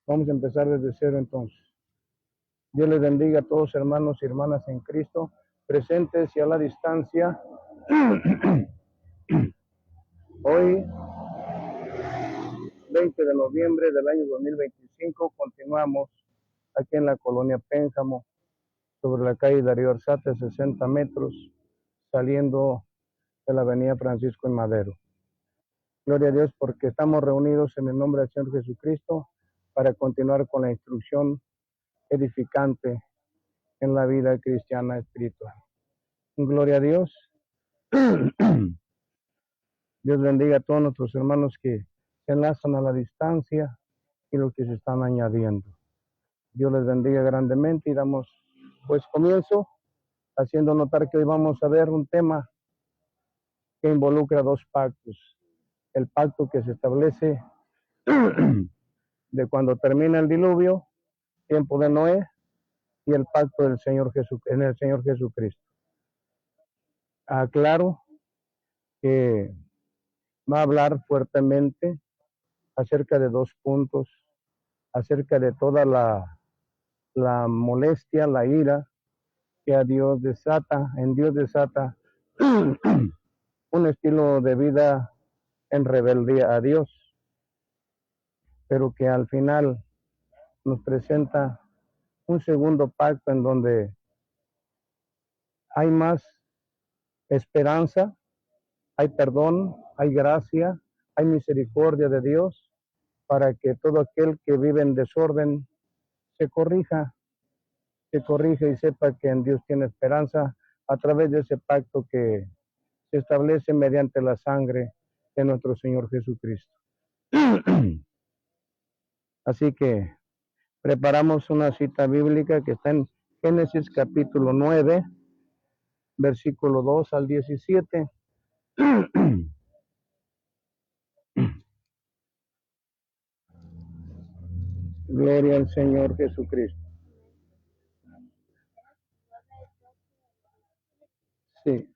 Vamos a empezar desde cero entonces. Dios les bendiga a todos hermanos y hermanas en Cristo, presentes y a la distancia. Hoy, 20 de noviembre del año 2025, continuamos aquí en la colonia Pénjamo, sobre la calle Darío Arzate, 60 metros, saliendo de la avenida Francisco en Madero. Gloria a Dios porque estamos reunidos en el nombre del Señor Jesucristo para continuar con la instrucción edificante en la vida cristiana espiritual. Gloria a Dios. Dios bendiga a todos nuestros hermanos que se enlazan a la distancia y los que se están añadiendo. Dios les bendiga grandemente y damos pues comienzo haciendo notar que hoy vamos a ver un tema que involucra dos pactos. El pacto que se establece de cuando termina el diluvio, tiempo de Noé, y el pacto del Señor en el Señor Jesucristo. Aclaro que va a hablar fuertemente acerca de dos puntos, acerca de toda la molestia, la ira que en Dios desata un estilo de vida en rebeldía a Dios, pero que al final nos presenta un segundo pacto en donde hay más esperanza, hay perdón, hay gracia, hay misericordia de Dios para que todo aquel que vive en desorden se corrija y sepa que en Dios tiene esperanza a través de ese pacto que se establece mediante la sangre de nuestro Señor Jesucristo. Así que preparamos una cita bíblica que está en Génesis capítulo 9, versículo 2 al 17. Gloria al Señor Jesucristo. Sí.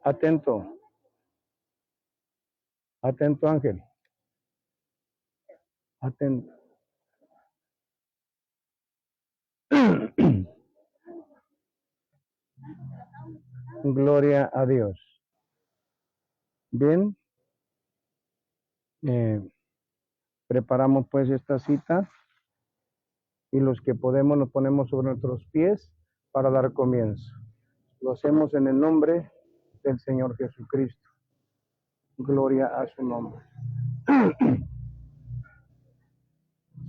Atento. Atento, Ángel. Atento. Gloria a Dios. Bien. Preparamos pues esta cita y los que podemos nos ponemos sobre nuestros pies para dar comienzo. Lo hacemos en el nombre del Señor Jesucristo. Gloria a su nombre.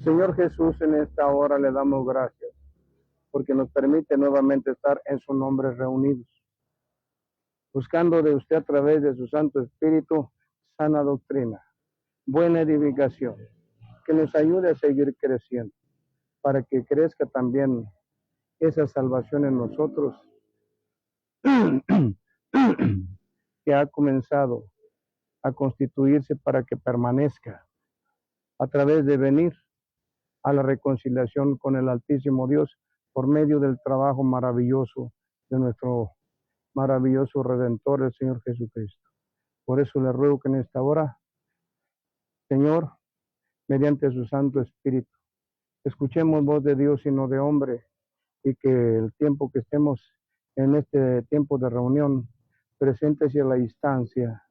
Señor Jesús, en esta hora le damos gracias porque nos permite nuevamente estar en su nombre reunidos, buscando de usted a través de su Santo Espíritu sana doctrina, buena edificación, que nos ayude a seguir creciendo, para que crezca también esa salvación en nosotros que ha comenzado a constituirse para que permanezca a través de venir a la reconciliación con el Altísimo Dios por medio del trabajo maravilloso de nuestro maravilloso Redentor, el Señor Jesucristo. Por eso le ruego que en esta hora, Señor, mediante su Santo Espíritu, escuchemos voz de Dios y no de hombre, y que el tiempo que estemos en este tiempo de reunión, presentes y a la distancia,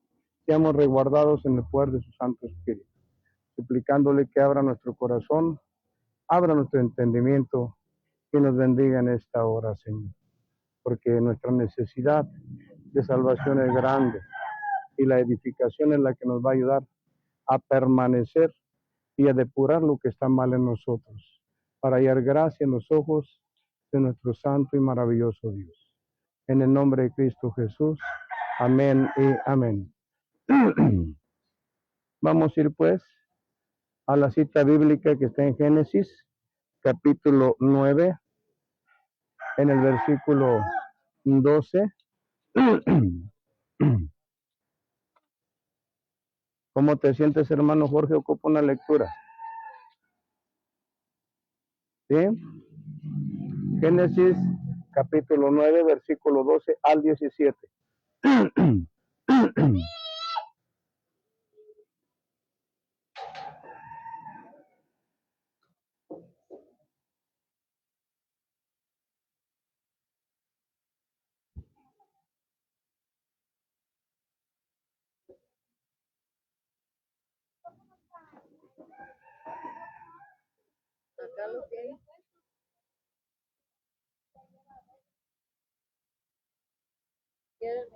seamos resguardados en el poder de su Santo Espíritu, suplicándole que abra nuestro corazón, abra nuestro entendimiento y nos bendiga en esta hora, Señor, porque nuestra necesidad de salvación es grande y la edificación es la que nos va a ayudar a permanecer y a depurar lo que está mal en nosotros, para hallar gracia en los ojos de nuestro santo y maravilloso Dios. En el nombre de Cristo Jesús, amén y amén. Vamos a ir pues a la cita bíblica que está en Génesis, capítulo 9, en el versículo 12. ¿Cómo te sientes, hermano Jorge? Ocupa una lectura. ¿Sí? Génesis capítulo 9, versículo 12 al 17. Acá lo que hay.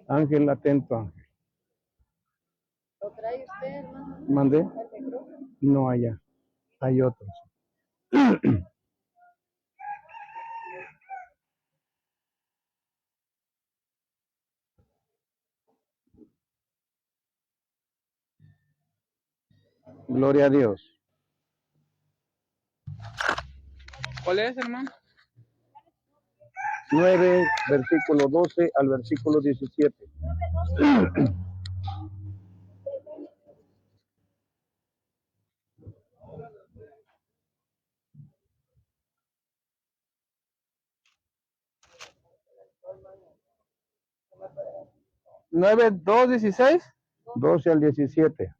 Ángel, atento, Ángel. ¿Lo trae usted, hermano? ¿Mandé? No, allá. Hay otros. Gloria a Dios. ¿Cuál es, hermano? 9, versículo 12 al versículo 17. ¿9, 2, 16? 12 al 17.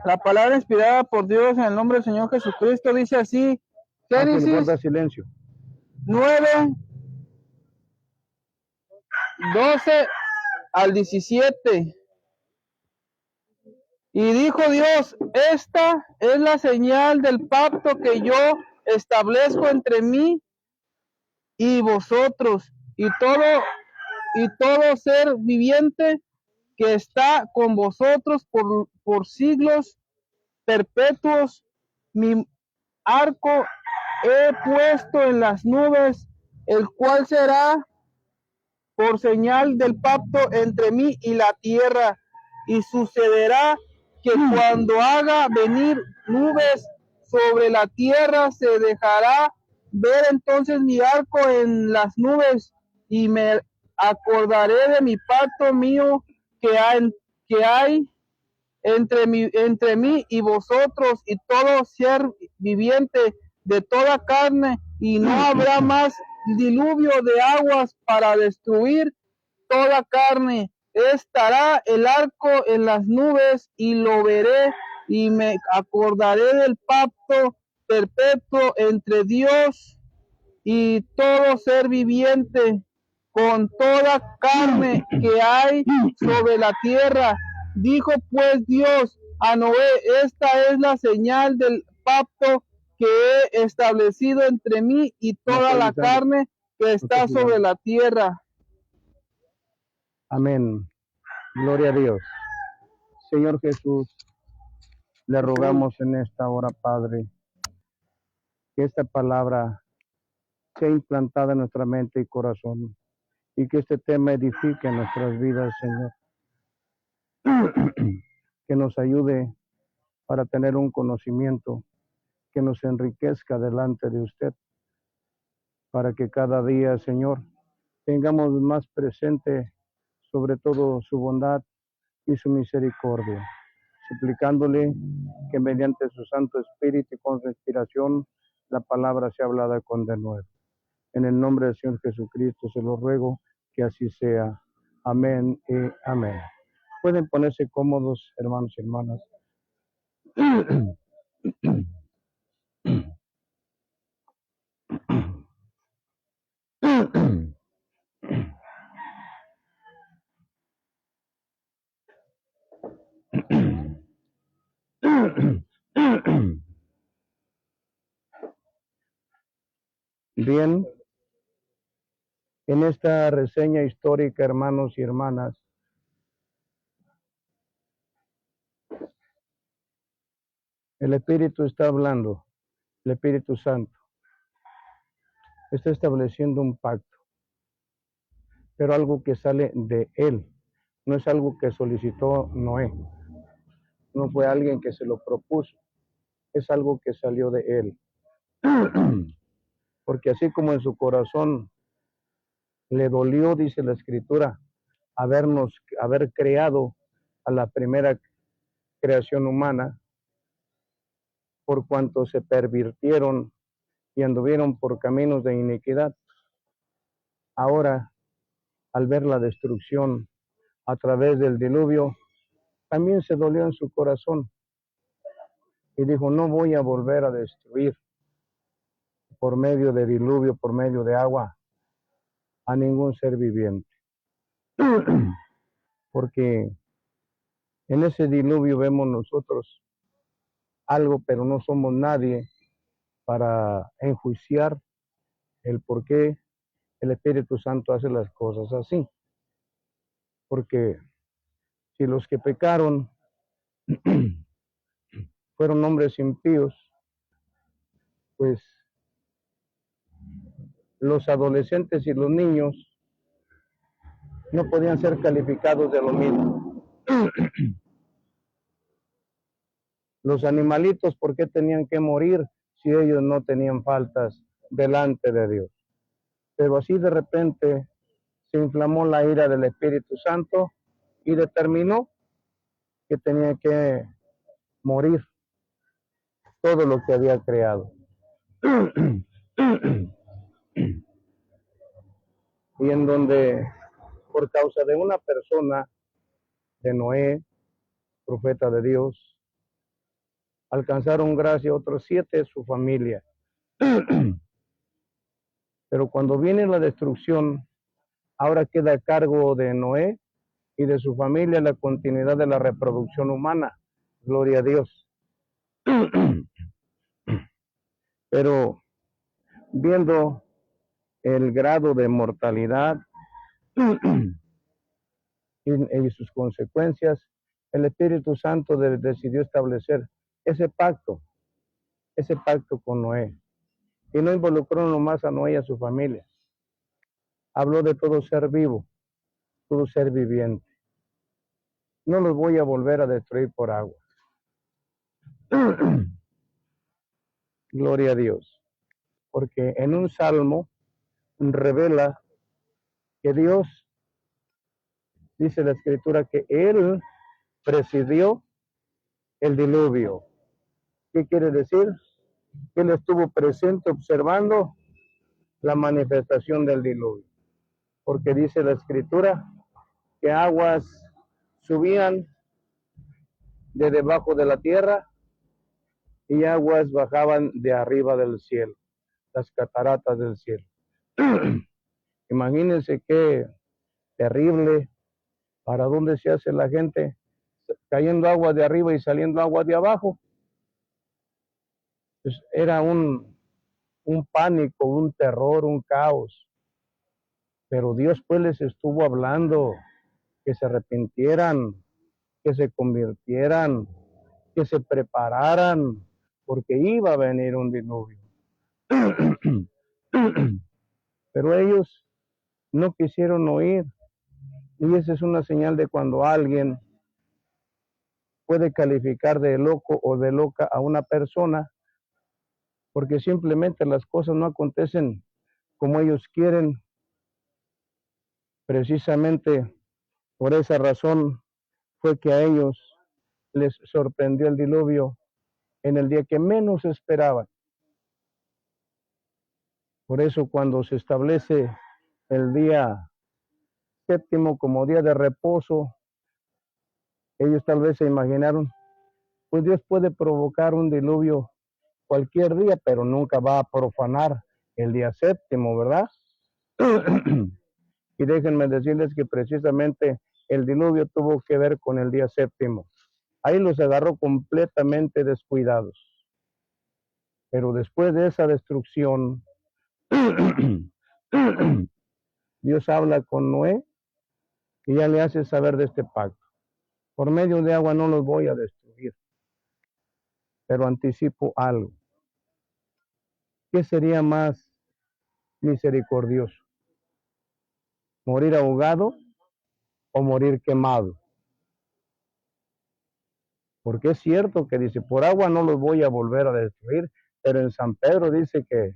La palabra inspirada por Dios en el nombre del Señor Jesucristo dice así. Ángel, Génesis guarda silencio. 9, 12 al 17. Y dijo Dios, esta es la señal del pacto que yo establezco entre mí y vosotros y todo ser viviente que está con vosotros por siglos perpetuos. Mi arco he puesto en las nubes, el cual será por señal del pacto entre mí y la tierra. Y sucederá que cuando haga venir nubes sobre la tierra, se dejará ver entonces mi arco en las nubes, y me acordaré de mi pacto mío que hay entre mí y vosotros y todo ser viviente de toda carne, y no habrá más diluvio de aguas para destruir toda carne. Estará el arco en las nubes, y lo veré, y me acordaré del pacto perpetuo entre Dios y todo ser viviente, con toda carne que hay sobre la tierra. Dijo pues Dios a Noé, esta es la señal del pacto que he establecido entre mí y toda la carne que está sobre la tierra. Amén. Gloria a Dios. Señor Jesús, le rogamos en esta hora, Padre, que esta palabra sea implantada en nuestra mente y corazón, y que este tema edifique nuestras vidas, Señor. Que nos ayude para tener un conocimiento que nos enriquezca delante de usted, para que cada día, Señor, tengamos más presente sobre todo su bondad y su misericordia, suplicándole que mediante su Santo Espíritu y con su inspiración la palabra sea hablada con denuedo. En el nombre del Señor Jesucristo se lo ruego que así sea. Amén y amén. Pueden ponerse cómodos, hermanos y hermanas. Bien, en esta reseña histórica, hermanos y hermanas, el Espíritu está hablando, el Espíritu Santo está estableciendo un pacto, pero algo que sale de Él, no es algo que solicitó Noé, no fue alguien que se lo propuso, es algo que salió de Él. Porque así como en su corazón le dolió, dice la Escritura, haber creado a la primera creación humana, por cuanto se pervirtieron y anduvieron por caminos de iniquidad. Ahora, al ver la destrucción a través del diluvio, también se dolió en su corazón y dijo, no voy a volver a destruir por medio de diluvio, por medio de agua, a ningún ser viviente. Porque en ese diluvio vemos nosotros algo, pero no somos nadie para enjuiciar el por qué el Espíritu Santo hace las cosas así. Porque si los que pecaron fueron hombres impíos, pues los adolescentes y los niños no podían ser calificados de lo mismo. Los animalitos, ¿por qué tenían que morir si ellos no tenían faltas delante de Dios? Pero así de repente se inflamó la ira del Espíritu Santo y determinó que tenía que morir todo lo que había creado. Y en donde, por causa de una persona, de Noé, profeta de Dios, alcanzaron gracia otros 7 de su familia. Pero cuando viene la destrucción, ahora queda a cargo de Noé y de su familia la continuidad de la reproducción humana. Gloria a Dios. Pero viendo el grado de mortalidad y sus consecuencias, el Espíritu Santo decidió establecer ese pacto con Noé. Y no involucró nomás a Noé y a su familia. Habló de todo ser vivo, todo ser viviente. No los voy a volver a destruir por agua. Gloria a Dios. Porque en un salmo revela que Dios, dice la Escritura, que Él presidió el diluvio. ¿Qué quiere decir? Que Él estuvo presente observando la manifestación del diluvio. Porque dice la Escritura que aguas subían de debajo de la tierra y aguas bajaban de arriba del cielo, las cataratas del cielo. Imagínense qué terrible, para dónde se hace la gente, cayendo agua de arriba y saliendo agua de abajo. Pues era un pánico, un terror, un caos. Pero Dios pues les estuvo hablando que se arrepintieran, que se convirtieran, que se prepararan, porque iba a venir un diluvio. Pero ellos no quisieron oír. Y esa es una señal de cuando alguien puede calificar de loco o de loca a una persona, porque simplemente las cosas no acontecen como ellos quieren. Precisamente por esa razón fue que a ellos les sorprendió el diluvio en el día que menos esperaban. Por eso cuando se establece el día séptimo como día de reposo, ellos tal vez se imaginaron, pues Dios puede provocar un diluvio cualquier día, pero nunca va a profanar el día séptimo, ¿verdad? Y déjenme decirles que precisamente el diluvio tuvo que ver con el día séptimo. Ahí los agarró completamente descuidados. Pero después de esa destrucción, Dios habla con Noé y ya le hace saber de este pacto. Por medio de agua no los voy a destruir, pero anticipo algo. ¿Qué sería más misericordioso? ¿Morir ahogado o morir quemado? Porque es cierto que dice, por agua no los voy a volver a destruir, pero en San Pedro dice que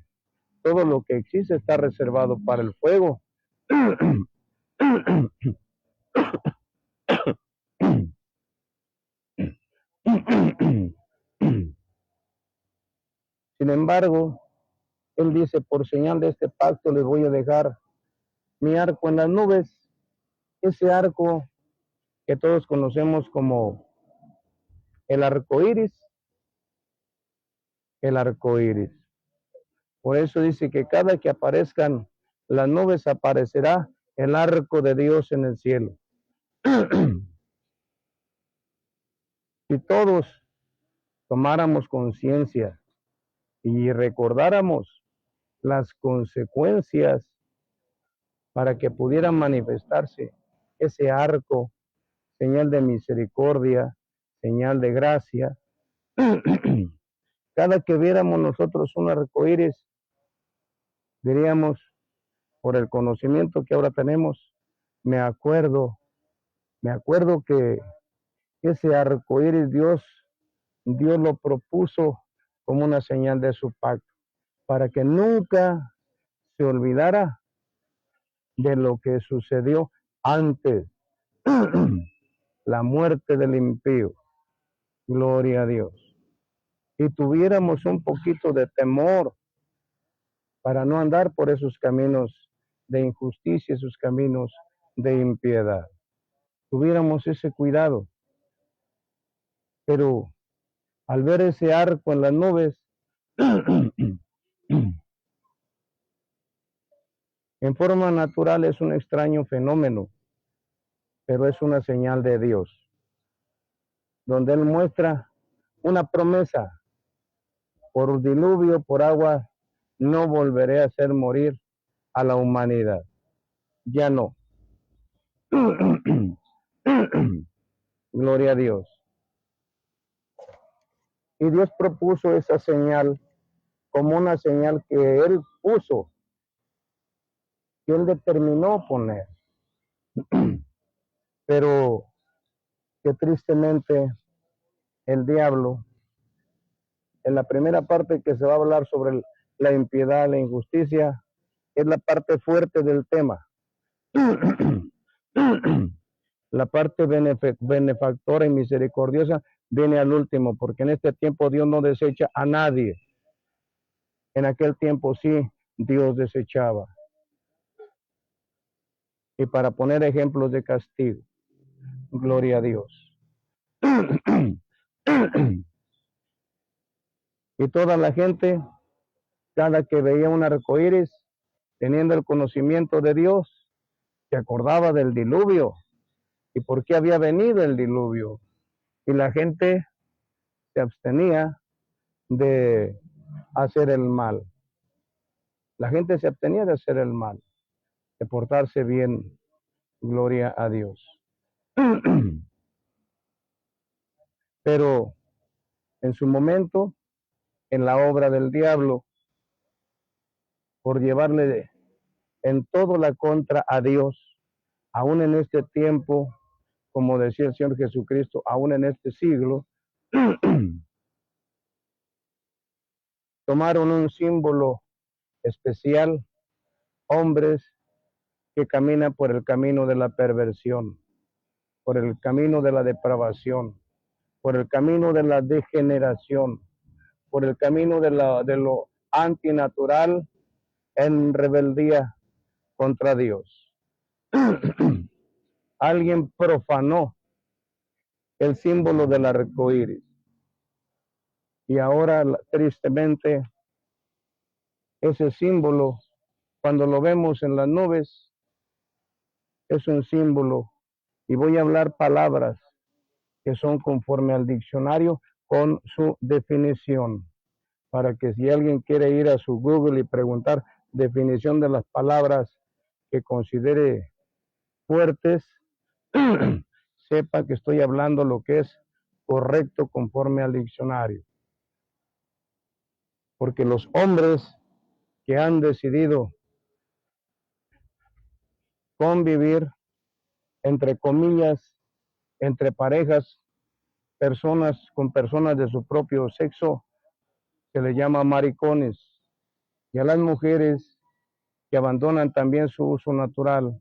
todo lo que existe está reservado para el fuego. Sin embargo, él dice, por señal de este pacto les voy a dejar mi arco en las nubes, ese arco que todos conocemos como el arco iris, el arco iris. Por eso dice que cada que aparezcan las nubes aparecerá el arco de Dios en el cielo. Si todos tomáramos conciencia y recordáramos las consecuencias para que pudiera manifestarse ese arco, señal de misericordia, señal de gracia, cada que viéramos nosotros un arco iris, diríamos, por el conocimiento que ahora tenemos, me acuerdo que ese arco iris Dios lo propuso como una señal de su pacto, para que nunca se olvidara de lo que sucedió antes, la muerte del impío, gloria a Dios, y tuviéramos un poquito de temor para no andar por esos caminos de injusticia, esos caminos de impiedad. Tuviéramos ese cuidado. Pero al ver ese arco en las nubes, en forma natural es un extraño fenómeno, pero es una señal de Dios, donde Él muestra una promesa: por diluvio, por agua, no volveré a hacer morir a la humanidad. Ya no. Gloria a Dios. Y Dios propuso esa señal como una señal que Él puso, que Él determinó poner. Pero que tristemente el diablo, en la primera parte que se va a hablar sobre la impiedad, la injusticia, es la parte fuerte del tema. La parte benefactora y misericordiosa viene al último, porque en este tiempo Dios no desecha a nadie. En aquel tiempo sí, Dios desechaba. Y para poner ejemplos de castigo, gloria a Dios. Y toda la gente, cada que veía un arco iris, teniendo el conocimiento de Dios, se acordaba del diluvio y por qué había venido el diluvio. Y la gente se abstenía de hacer el mal. La gente se abstenía de hacer el mal, de portarse bien, gloria a Dios. Pero en su momento, en la obra del diablo, por llevarle en todo la contra a Dios, aún en este tiempo, como decía el Señor Jesucristo, aún en este siglo, tomaron un símbolo especial, hombres que caminan por el camino de la perversión, por el camino de la depravación, por el camino de la degeneración, por el camino de lo antinatural en rebeldía contra Dios. Alguien profanó el símbolo del arco iris. Y ahora, tristemente, ese símbolo, cuando lo vemos en las nubes, es un símbolo. Y voy a hablar palabras que son conforme al diccionario con su definición, para que si alguien quiere ir a su Google y preguntar definición de las palabras que considere fuertes, sepa que estoy hablando lo que es correcto conforme al diccionario. Porque los hombres que han decidido convivir, entre comillas, entre parejas, personas con personas de su propio sexo, se les llama maricones. Y a las mujeres que abandonan también su uso natural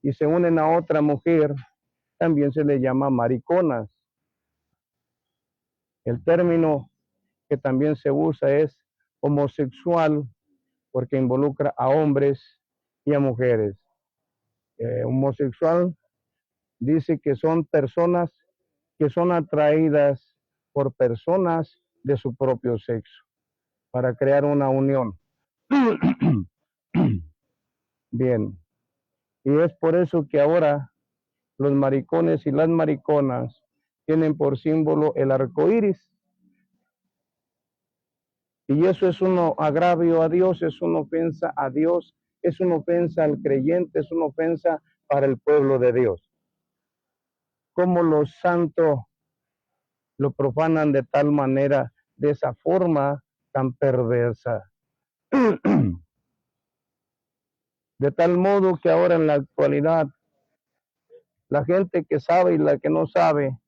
y se unen a otra mujer, también se les llama mariconas. El término que también se usa es homosexual porque involucra a hombres y a mujeres. Homosexual dice que son personas que son atraídas por personas de su propio sexo para crear una unión. Bien, y es por eso que ahora los maricones y las mariconas tienen por símbolo el arco iris. Y eso es un agravio a Dios, es una ofensa a Dios, es una ofensa al creyente, es una ofensa para el pueblo de Dios. Como los santos lo profanan de tal manera, de esa forma tan perversa. De tal modo que ahora en la actualidad, la gente que sabe y la que no sabe,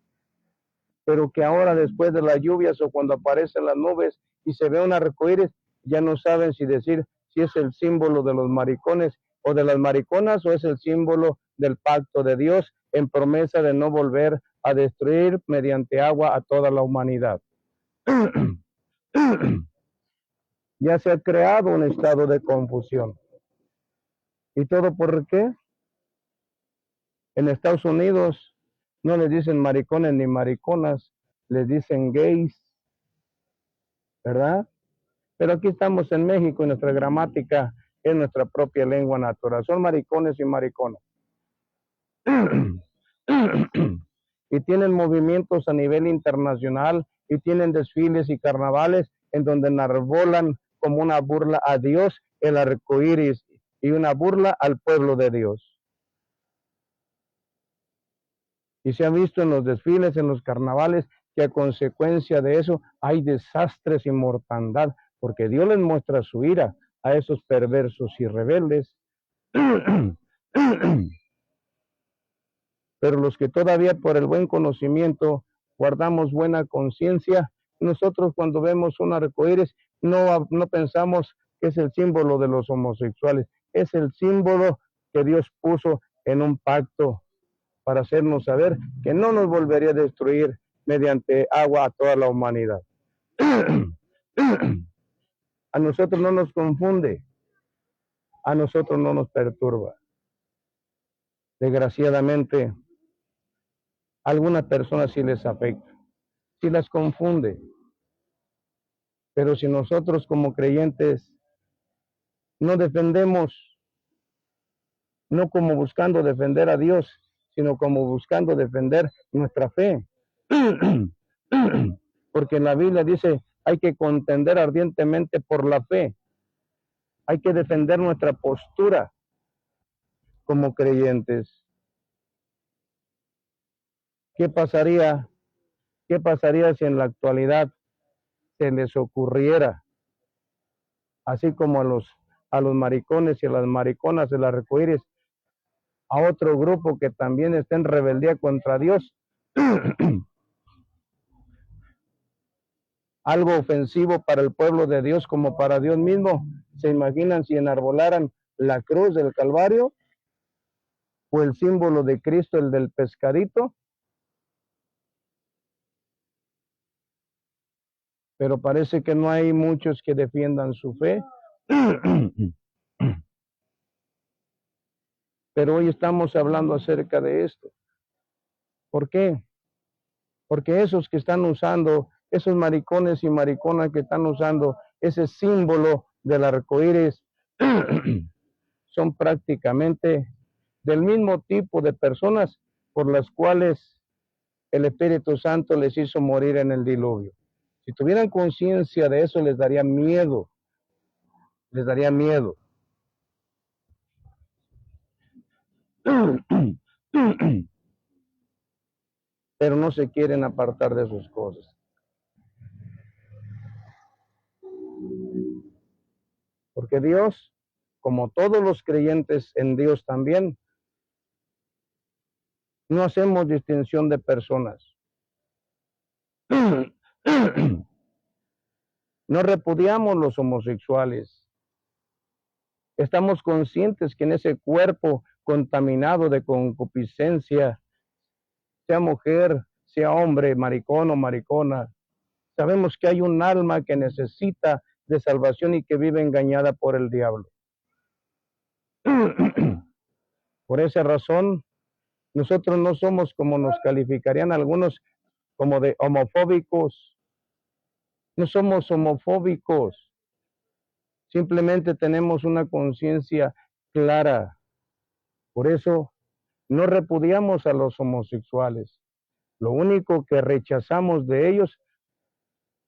pero que ahora después de las lluvias o cuando aparecen las nubes y se ve un arcoíris, ya no saben si decir si es el símbolo de los maricones o de las mariconas o es el símbolo del pacto de Dios en promesa de no volver a destruir mediante agua a toda la humanidad. Ya se ha creado un estado de confusión. ¿Y todo por qué? En Estados Unidos no les dicen maricones ni mariconas, les dicen gays, ¿verdad? Pero aquí estamos en México y nuestra gramática es nuestra propia lengua natural. Son maricones y mariconas. Y tienen movimientos a nivel internacional y tienen desfiles y carnavales en donde enarbolan como una burla a Dios el arco iris y una burla al pueblo de Dios. Y se ha visto en los desfiles, en los carnavales, que a consecuencia de eso hay desastres y mortandad, porque Dios les muestra su ira a esos perversos y rebeldes. Pero los que todavía por el buen conocimiento guardamos buena conciencia, nosotros cuando vemos un arcoíris no pensamos que es el símbolo de los homosexuales, es el símbolo que Dios puso en un pacto para hacernos saber que no nos volvería a destruir mediante agua a toda la humanidad. A nosotros no nos confunde, a nosotros no nos perturba. Desgraciadamente, a algunas personas sí les afecta, sí las confunde. Pero si nosotros como creyentes no defendemos, no como buscando defender a Dios, sino como buscando defender nuestra fe. Porque en la Biblia dice, hay que contender ardientemente por la fe. Hay que defender nuestra postura como creyentes. ¿Qué pasaría si en la actualidad se les ocurriera, así como a los maricones y a las mariconas del arcoíris, a otro grupo que también está en rebeldía contra Dios? Algo ofensivo para el pueblo de Dios como para Dios mismo. ¿Se imaginan si enarbolaran la cruz del Calvario o el símbolo de Cristo, el del pescadito? Pero parece que no hay muchos que defiendan su fe. Pero hoy estamos hablando acerca de esto. ¿Por qué? Porque esos que están usando, esos maricones y mariconas que están usando ese símbolo del arcoíris, son prácticamente del mismo tipo de personas por las cuales el Espíritu Santo les hizo morir en el diluvio. Si tuvieran conciencia de eso, les daría miedo. Les daría miedo. Pero no se quieren apartar de sus cosas. Porque Dios, como todos los creyentes en Dios también, no hacemos distinción de personas. No repudiamos los homosexuales. Estamos conscientes que en ese cuerpo contaminado de concupiscencia, sea mujer, sea hombre, maricón o maricona, sabemos que hay un alma que necesita de salvación y que vive engañada por el diablo. Por esa razón, nosotros no somos como nos calificarían algunos como de homofóbicos. No somos homofóbicos. Simplemente tenemos una conciencia clara. Por eso no repudiamos a los homosexuales. Lo único que rechazamos de ellos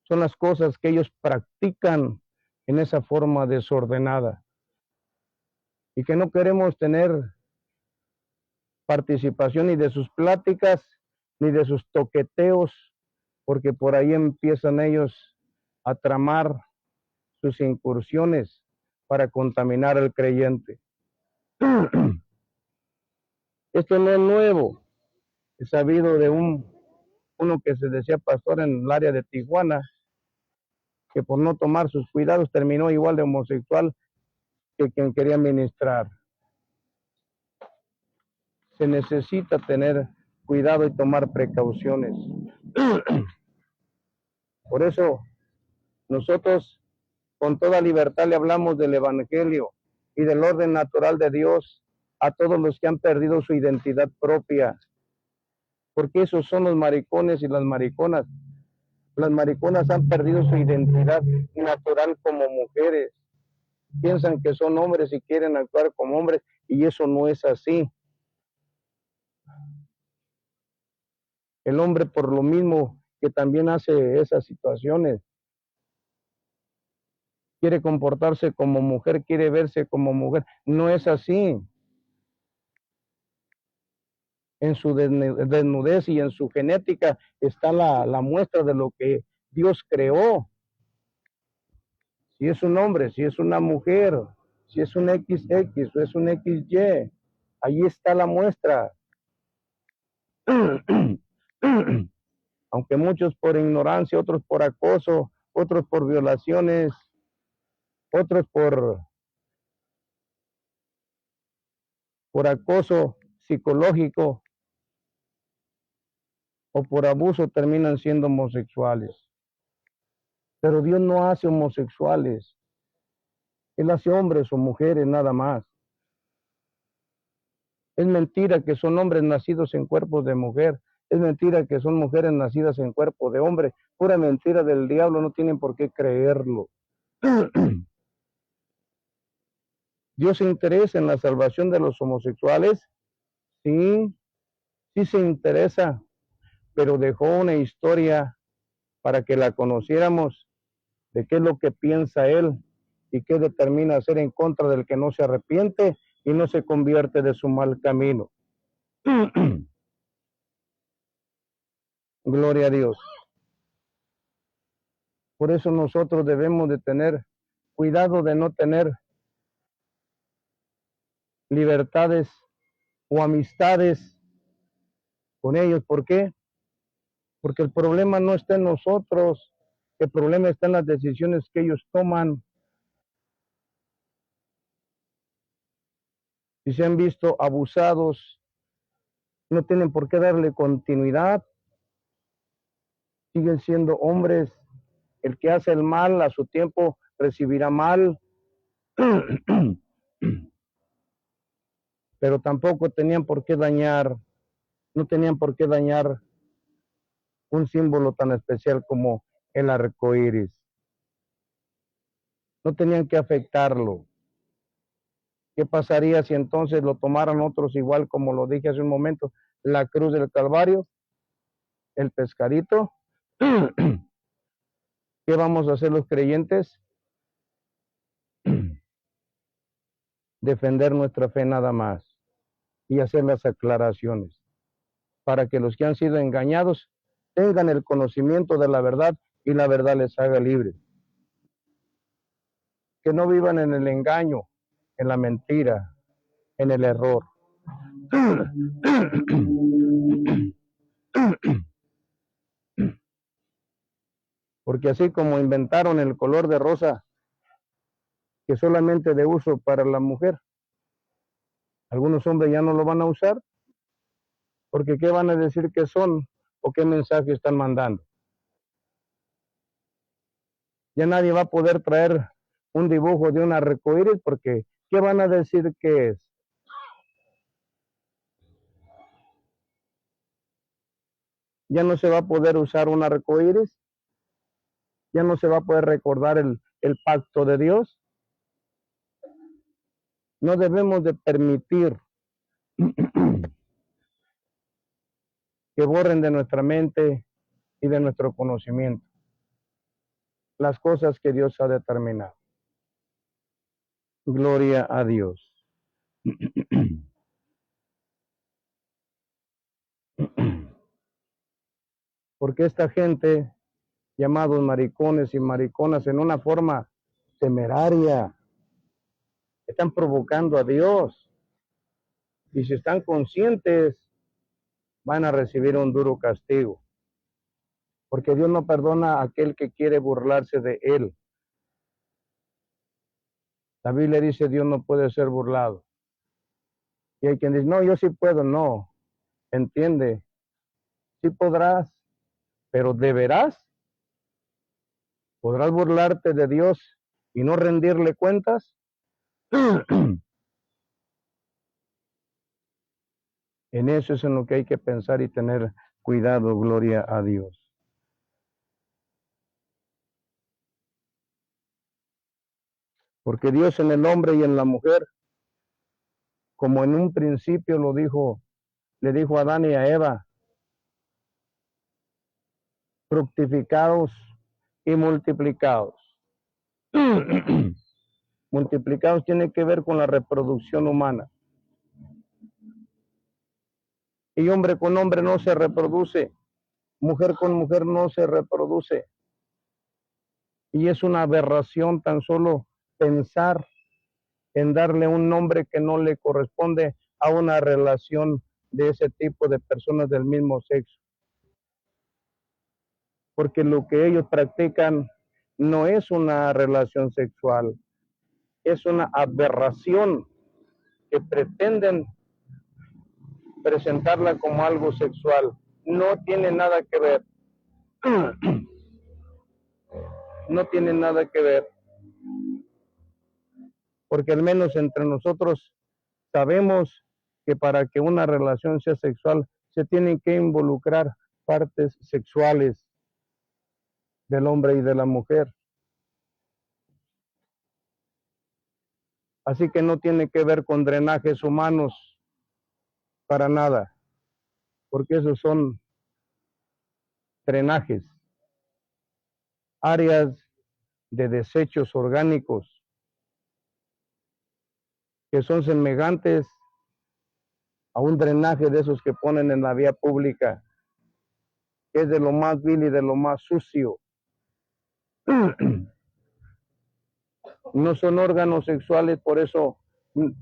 son las cosas que ellos practican en esa forma desordenada. Y que no queremos tener participación ni de sus pláticas, ni de sus toqueteos, porque por ahí empiezan ellos a tramar sus incursiones para contaminar al creyente. Esto no es nuevo. He sabido de uno que se decía pastor en el área de Tijuana, que por no tomar sus cuidados terminó igual de homosexual que quien quería ministrar. Se necesita tener cuidado y tomar precauciones. Por eso nosotros con toda libertad le hablamos del Evangelio y del orden natural de Dios a todos los que han perdido su identidad propia, porque esos son los maricones y las mariconas. Las mariconas han perdido su identidad natural como mujeres. Piensan que son hombres y quieren actuar como hombres, y eso no es así. El hombre, por lo mismo que también hace esas situaciones, quiere comportarse como mujer, quiere verse como mujer. No es así. En su desnudez y en su genética está la muestra de lo que Dios creó. Si es un hombre, si es una mujer, si es un XX o es un XY, ahí está la muestra. Aunque muchos por ignorancia, otros por acoso, otros por violaciones, otros por acoso psicológico o por abuso terminan siendo homosexuales. Pero Dios no hace homosexuales. Él hace hombres o mujeres nada más. Es mentira que son hombres nacidos en cuerpos de mujer. Es mentira que son mujeres nacidas en cuerpo de hombre. Pura mentira del diablo, no tienen por qué creerlo. Dios se interesa en la salvación de los homosexuales. Sí, sí se interesa, pero dejó una historia para que la conociéramos de qué es lo que piensa Él y qué determina hacer en contra del que no se arrepiente y no se convierte de su mal camino. Gloria a Dios. Por eso nosotros debemos de tener cuidado de no tener libertades o amistades con ellos. ¿Por qué? Porque el problema no está en nosotros, el problema está en las decisiones que ellos toman. Si se han visto abusados, no tienen por qué darle continuidad. Siguen siendo hombres. El que hace el mal a su tiempo recibirá mal. Pero tampoco tenían por qué dañar, no tenían por qué dañar un símbolo tan especial como el arco iris. No tenían que afectarlo. ¿Qué pasaría si entonces lo tomaran otros igual como lo dije hace un momento? La cruz del Calvario, el pescadito. ¿Qué vamos a hacer los creyentes? Defender nuestra fe nada más y hacer las aclaraciones para que los que han sido engañados tengan el conocimiento de la verdad y la verdad les haga libres. Que no vivan en el engaño, en la mentira, en el error. Porque así como inventaron el color de rosa, que solamente de uso para la mujer, algunos hombres ya no lo van a usar, porque ¿qué van a decir que son o qué mensaje están mandando? Ya nadie va a poder traer un dibujo de un arcoíris porque ¿qué van a decir que es? Ya no se va a poder usar un arcoíris, ya no se va a poder recordar el pacto de Dios. No debemos de permitir que borren de nuestra mente y de nuestro conocimiento las cosas que Dios ha determinado. Gloria a Dios. Porque esta gente, llamados maricones y mariconas, en una forma temeraria, están provocando a Dios. Y si están conscientes, van a recibir un duro castigo. Porque Dios no perdona a aquel que quiere burlarse de Él. La Biblia dice, Dios no puede ser burlado. Y hay quien dice, no, yo sí puedo. No, entiende, sí podrás, pero deberás. ¿Podrás burlarte de Dios y no rendirle cuentas? En eso es en lo que hay que pensar y tener cuidado, gloria a Dios. Porque Dios en el hombre y en la mujer, como en un principio lo dijo, le dijo a Adán y a Eva, fructificados y multiplicados. Multiplicados tiene que ver con la reproducción humana. Y hombre con hombre no se reproduce, mujer con mujer no se reproduce. Y es una aberración tan solo pensar en darle un nombre que no le corresponde a una relación de ese tipo de personas del mismo sexo. Porque lo que ellos practican no es una relación sexual, es una aberración que pretenden presentarla como algo sexual. No tiene nada que ver. No tiene nada que ver. Porque al menos entre nosotros sabemos que para que una relación sea sexual se tienen que involucrar partes sexuales del hombre y de la mujer. Así que no tiene que ver con drenajes humanos para nada, porque esos son drenajes, áreas de desechos orgánicos que son semejantes a un drenaje de esos que ponen en la vía pública, que es de lo más vil y de lo más sucio. No son órganos sexuales, por eso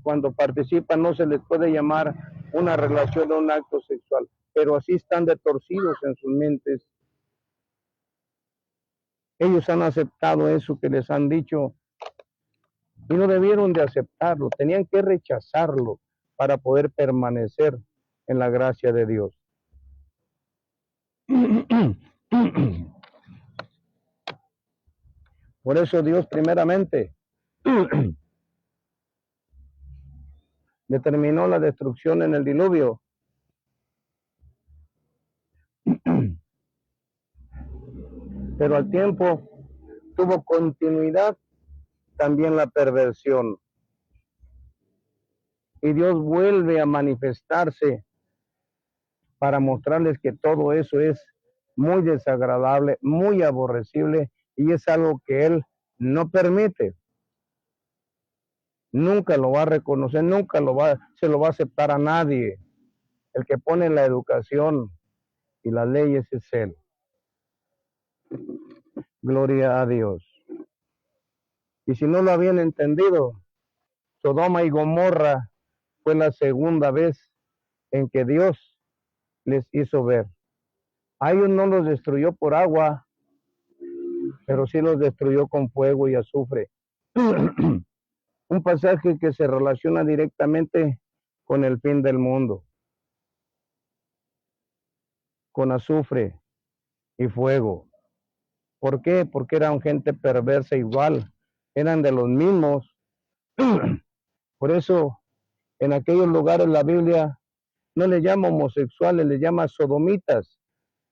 cuando participan no se les puede llamar una relación o un acto sexual, pero así están de torcidos en sus mentes. Ellos han aceptado eso que les han dicho y no debieron de aceptarlo, tenían que rechazarlo para poder permanecer en la gracia de Dios. Por eso Dios primeramente determinó la destrucción en el diluvio. Pero al tiempo tuvo continuidad también la perversión. Y Dios vuelve a manifestarse para mostrarles que todo eso es muy desagradable, muy aborrecible y es algo que Él no permite. Nunca lo va a reconocer, nunca se lo va a aceptar a nadie. El que pone la educación y las leyes es Él. Gloria a Dios. Y si no lo habían entendido, Sodoma y Gomorra fue la segunda vez en que Dios les hizo ver. A ellos no los destruyó por agua, pero sí los destruyó con fuego y azufre. Un pasaje que se relaciona directamente con el fin del mundo, con azufre y fuego. ¿Por qué? Porque eran gente perversa igual, eran de los mismos. Por eso, en aquellos lugares la Biblia no le llama homosexuales, le llama sodomitas,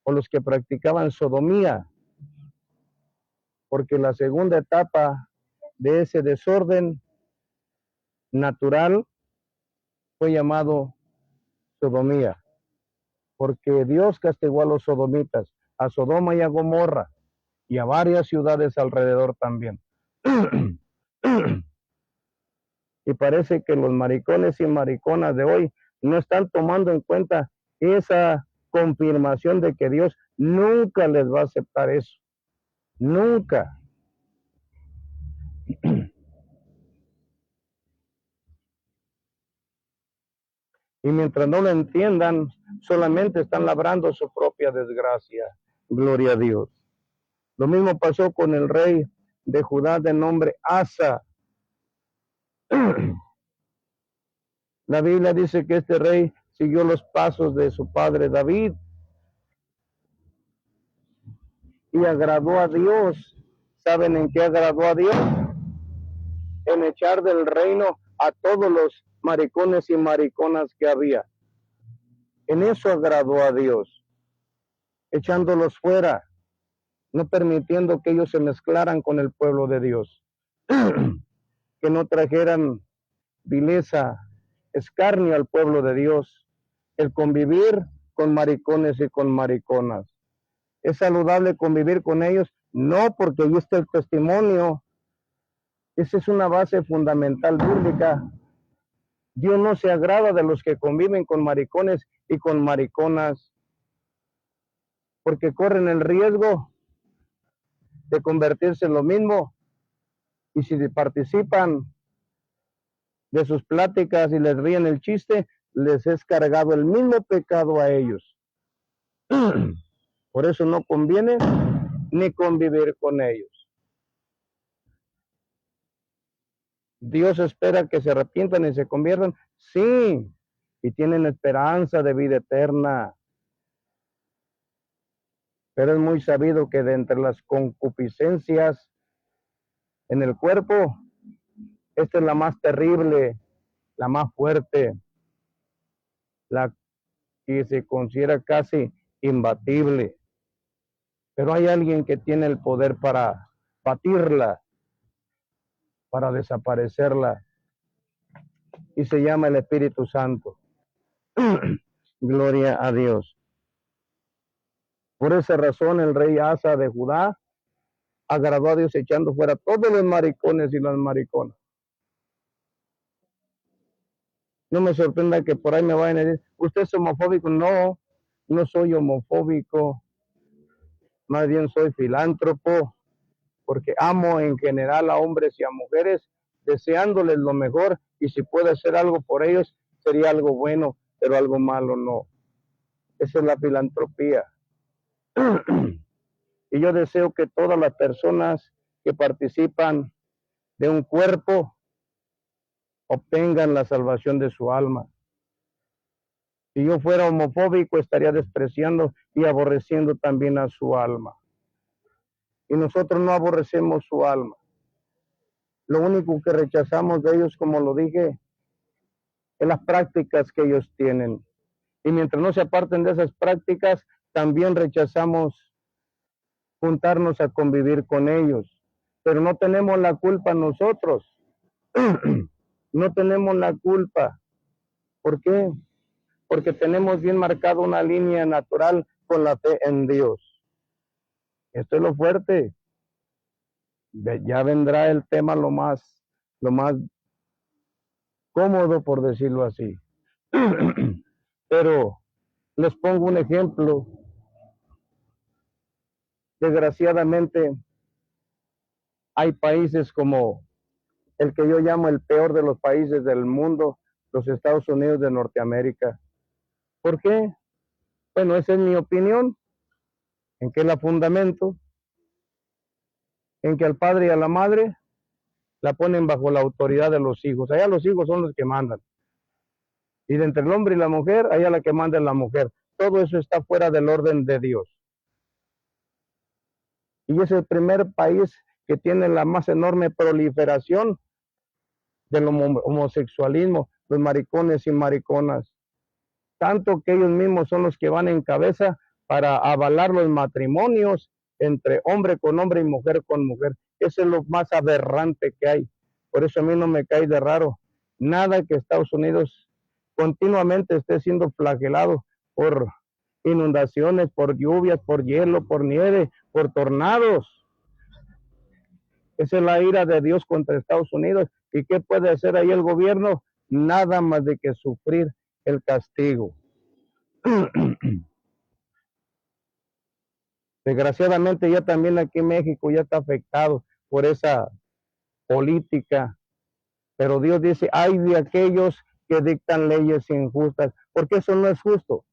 o los que practicaban sodomía, porque la segunda etapa de ese desorden natural fue llamado sodomía, porque Dios castigó a los sodomitas, a Sodoma y a Gomorra, y a varias ciudades alrededor también. Y parece que los maricones y mariconas de hoy no están tomando en cuenta esa confirmación de que Dios nunca les va a aceptar eso. Nunca. Y mientras no lo entiendan, solamente están labrando su propia desgracia. Gloria a Dios. Lo mismo pasó con el rey de Judá de nombre Asa. La Biblia dice que este rey siguió los pasos de su padre David y agradó a Dios. ¿Saben en qué agradó a Dios? En echar del reino a todos los maricones y mariconas que había. En eso agradó a Dios, echándolos fuera, no permitiendo que ellos se mezclaran con el pueblo de Dios, que no trajeran vileza, escarnio al pueblo de Dios, el convivir con maricones y con mariconas. ¿Es saludable convivir con ellos? No, porque ahí está el testimonio. Esa es una base fundamental bíblica. Dios no se agrada de los que conviven con maricones y con mariconas, porque corren el riesgo de convertirse en lo mismo. Y si participan de sus pláticas y les ríen el chiste, les es cargado el mismo pecado a ellos. Por eso no conviene ni convivir con ellos. Dios espera que se arrepientan y se conviertan, sí, y tienen esperanza de vida eterna. Pero es muy sabido que de entre las concupiscencias en el cuerpo, esta es la más terrible, la más fuerte, la que se considera casi imbatible. Pero hay alguien que tiene el poder para batirla, para desaparecerla, y se llama el Espíritu Santo. Gloria a Dios. Por esa razón el rey Asa de Judá agradó a Dios echando fuera todos los maricones y las mariconas. No me sorprenda que por ahí me vayan a decir, ¿usted es homofóbico? No, no soy homofóbico. Más bien soy filántropo, porque amo en general a hombres y a mujeres, deseándoles lo mejor, y si puedo hacer algo por ellos, sería algo bueno, pero algo malo no. Esa es la filantropía. Y yo deseo que todas las personas que participan de un cuerpo obtengan la salvación de su alma. Si yo fuera homofóbico, estaría despreciando y aborreciendo también a su alma. Y nosotros no aborrecemos su alma. Lo único que rechazamos de ellos, como lo dije, es las prácticas que ellos tienen. Y mientras no se aparten de esas prácticas, también rechazamos juntarnos a convivir con ellos. Pero no tenemos la culpa nosotros. No tenemos la culpa. ¿Por qué? Porque tenemos bien marcada una línea natural con la fe en Dios. Esto es lo fuerte. Ya vendrá el tema lo más cómodo, por decirlo así. Pero les pongo un ejemplo. Desgraciadamente, hay países como el que yo llamo el peor de los países del mundo, los Estados Unidos de Norteamérica. ¿Por qué? Bueno, esa es mi opinión. ¿En qué la fundamento? En que al padre y a la madre la ponen bajo la autoridad de los hijos. Allá los hijos son los que mandan. Y de entre el hombre y la mujer, allá la que manda es la mujer. Todo eso está fuera del orden de Dios. Y es el primer país que tiene la más enorme proliferación del homosexualismo, los maricones y mariconas. Tanto que ellos mismos son los que van en cabeza para avalar los matrimonios entre hombre con hombre y mujer con mujer. Eso es lo más aberrante que hay. Por eso a mí no me cae de raro nada que Estados Unidos continuamente esté siendo flagelado por inundaciones, por lluvias, por hielo, por nieve, por tornados. Esa es la ira de Dios contra Estados Unidos. ¿Y qué puede hacer ahí el gobierno? Nada más de que sufrir el castigo. Desgraciadamente ya también aquí en México ya está afectado por esa política. Pero Dios dice, ay de aquellos que dictan leyes injustas, porque eso no es justo.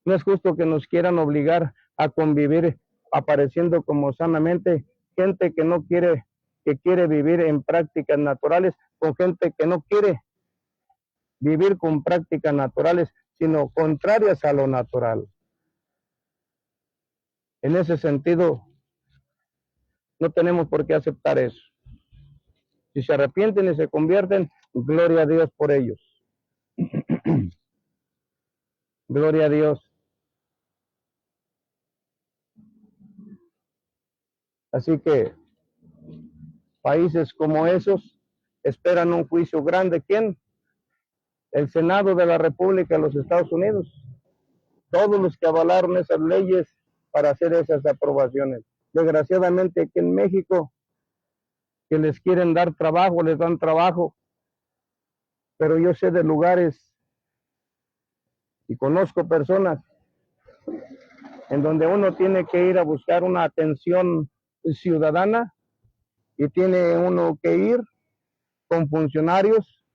No es justo que nos quieran obligar a convivir apareciendo como sanamente gente que no quiere, que quiere vivir en prácticas naturales, con gente que no quiere vivir con prácticas naturales, sino contrarias a lo natural. En ese sentido, no tenemos por qué aceptar eso. Si se arrepienten y se convierten, gloria a Dios por ellos. Gloria a Dios. Así que países como esos esperan un juicio grande. ¿Quién? El Senado de la República de los Estados Unidos. Todos los que avalaron esas leyes para hacer esas aprobaciones. Desgraciadamente aquí en México, que les quieren dar trabajo, les dan trabajo. Pero yo sé de lugares y conozco personas en donde uno tiene que ir a buscar una atención ciudadana y tiene uno que ir con funcionarios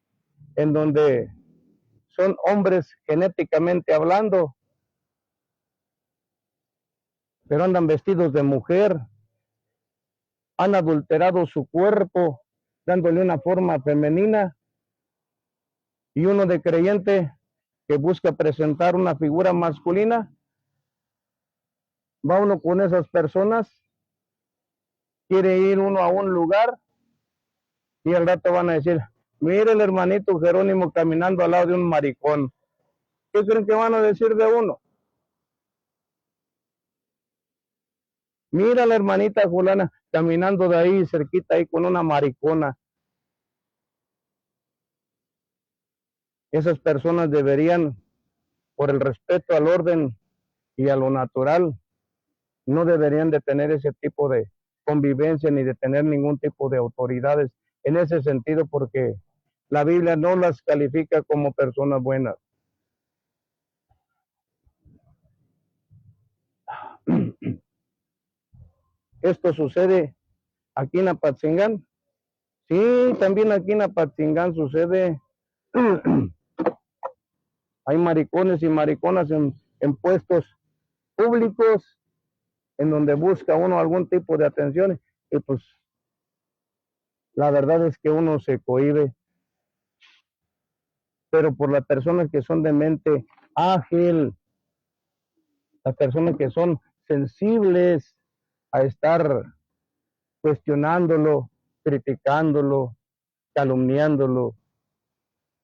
en donde son hombres genéticamente hablando, pero andan vestidos de mujer, han adulterado su cuerpo, dándole una forma femenina, y uno de creyente que busca presentar una figura masculina, va uno con esas personas, quiere ir uno a un lugar, y al rato van a decir, mire el hermanito Jerónimo caminando al lado de un maricón. ¿Qué creen que van a decir de uno? Mira a la hermanita fulana caminando de ahí cerquita ahí con una maricona. Esas personas deberían, por el respeto al orden y a lo natural, no deberían de tener ese tipo de convivencia ni de tener ningún tipo de autoridades en ese sentido, porque la Biblia no las califica como personas buenas. Esto sucede aquí en Apatzingán. Sí, también aquí en Apatzingán sucede. Hay maricones y mariconas en puestos públicos en donde busca uno algún tipo de atención y pues la verdad es que uno se cohíbe. Pero por las personas que son de mente ágil, las personas que son sensibles a estar cuestionándolo, criticándolo, calumniándolo,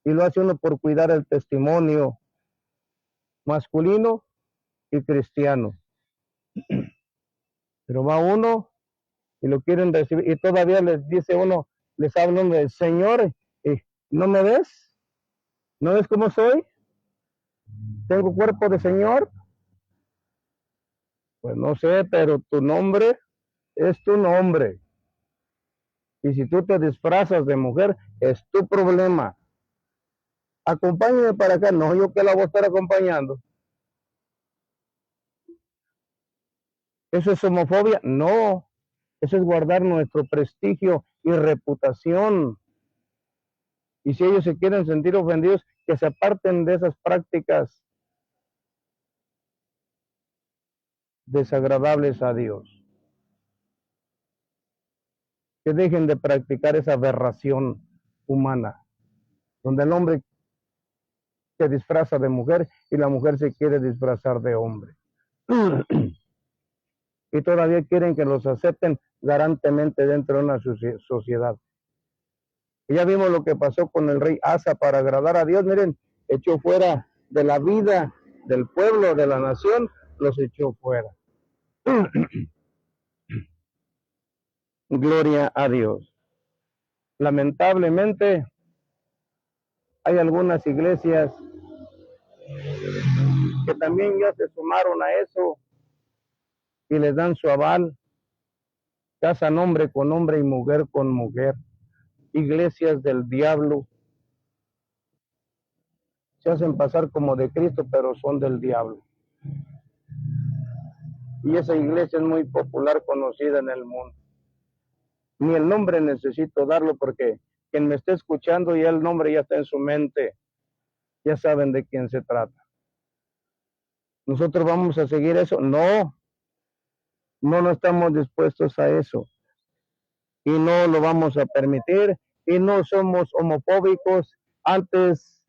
y lo hace uno por cuidar el testimonio masculino y cristiano. Pero va uno y lo quieren recibir y todavía les dice uno, les habla uno del Señor, y ¿no me ves? ¿No ves cómo soy? ¿Tengo cuerpo de Señor? Pues no sé, pero tu nombre es tu nombre. Y si tú te disfrazas de mujer, es tu problema. Acompáñame para acá. No, yo que la voy a estar acompañando. ¿Eso es homofobia? No. Eso es guardar nuestro prestigio y reputación. Y si ellos se quieren sentir ofendidos, que se aparten de esas prácticas desagradables a Dios. Que dejen de practicar esa aberración humana, donde el hombre se disfraza de mujer y la mujer se quiere disfrazar de hombre. y todavía quieren que los acepten garantemente dentro de una sociedad. Y ya vimos lo que pasó con el rey Asa para agradar a Dios. Miren, echó fuera de la vida del pueblo, de la nación, los echó fuera. Gloria a Dios. Lamentablemente, hay algunas iglesias que también ya se sumaron a eso y les dan su aval. Casan hombre con hombre y mujer con mujer. Iglesias del diablo. Se hacen pasar como de Cristo, pero son del diablo. Y esa iglesia es muy popular, conocida en el mundo. Ni el nombre necesito darlo porque quien me esté escuchando ya el nombre ya está en su mente. Ya saben de quién se trata. ¿Nosotros vamos a seguir eso? No. No estamos dispuestos a eso. Y no lo vamos a permitir. Y no somos homofóbicos. Antes,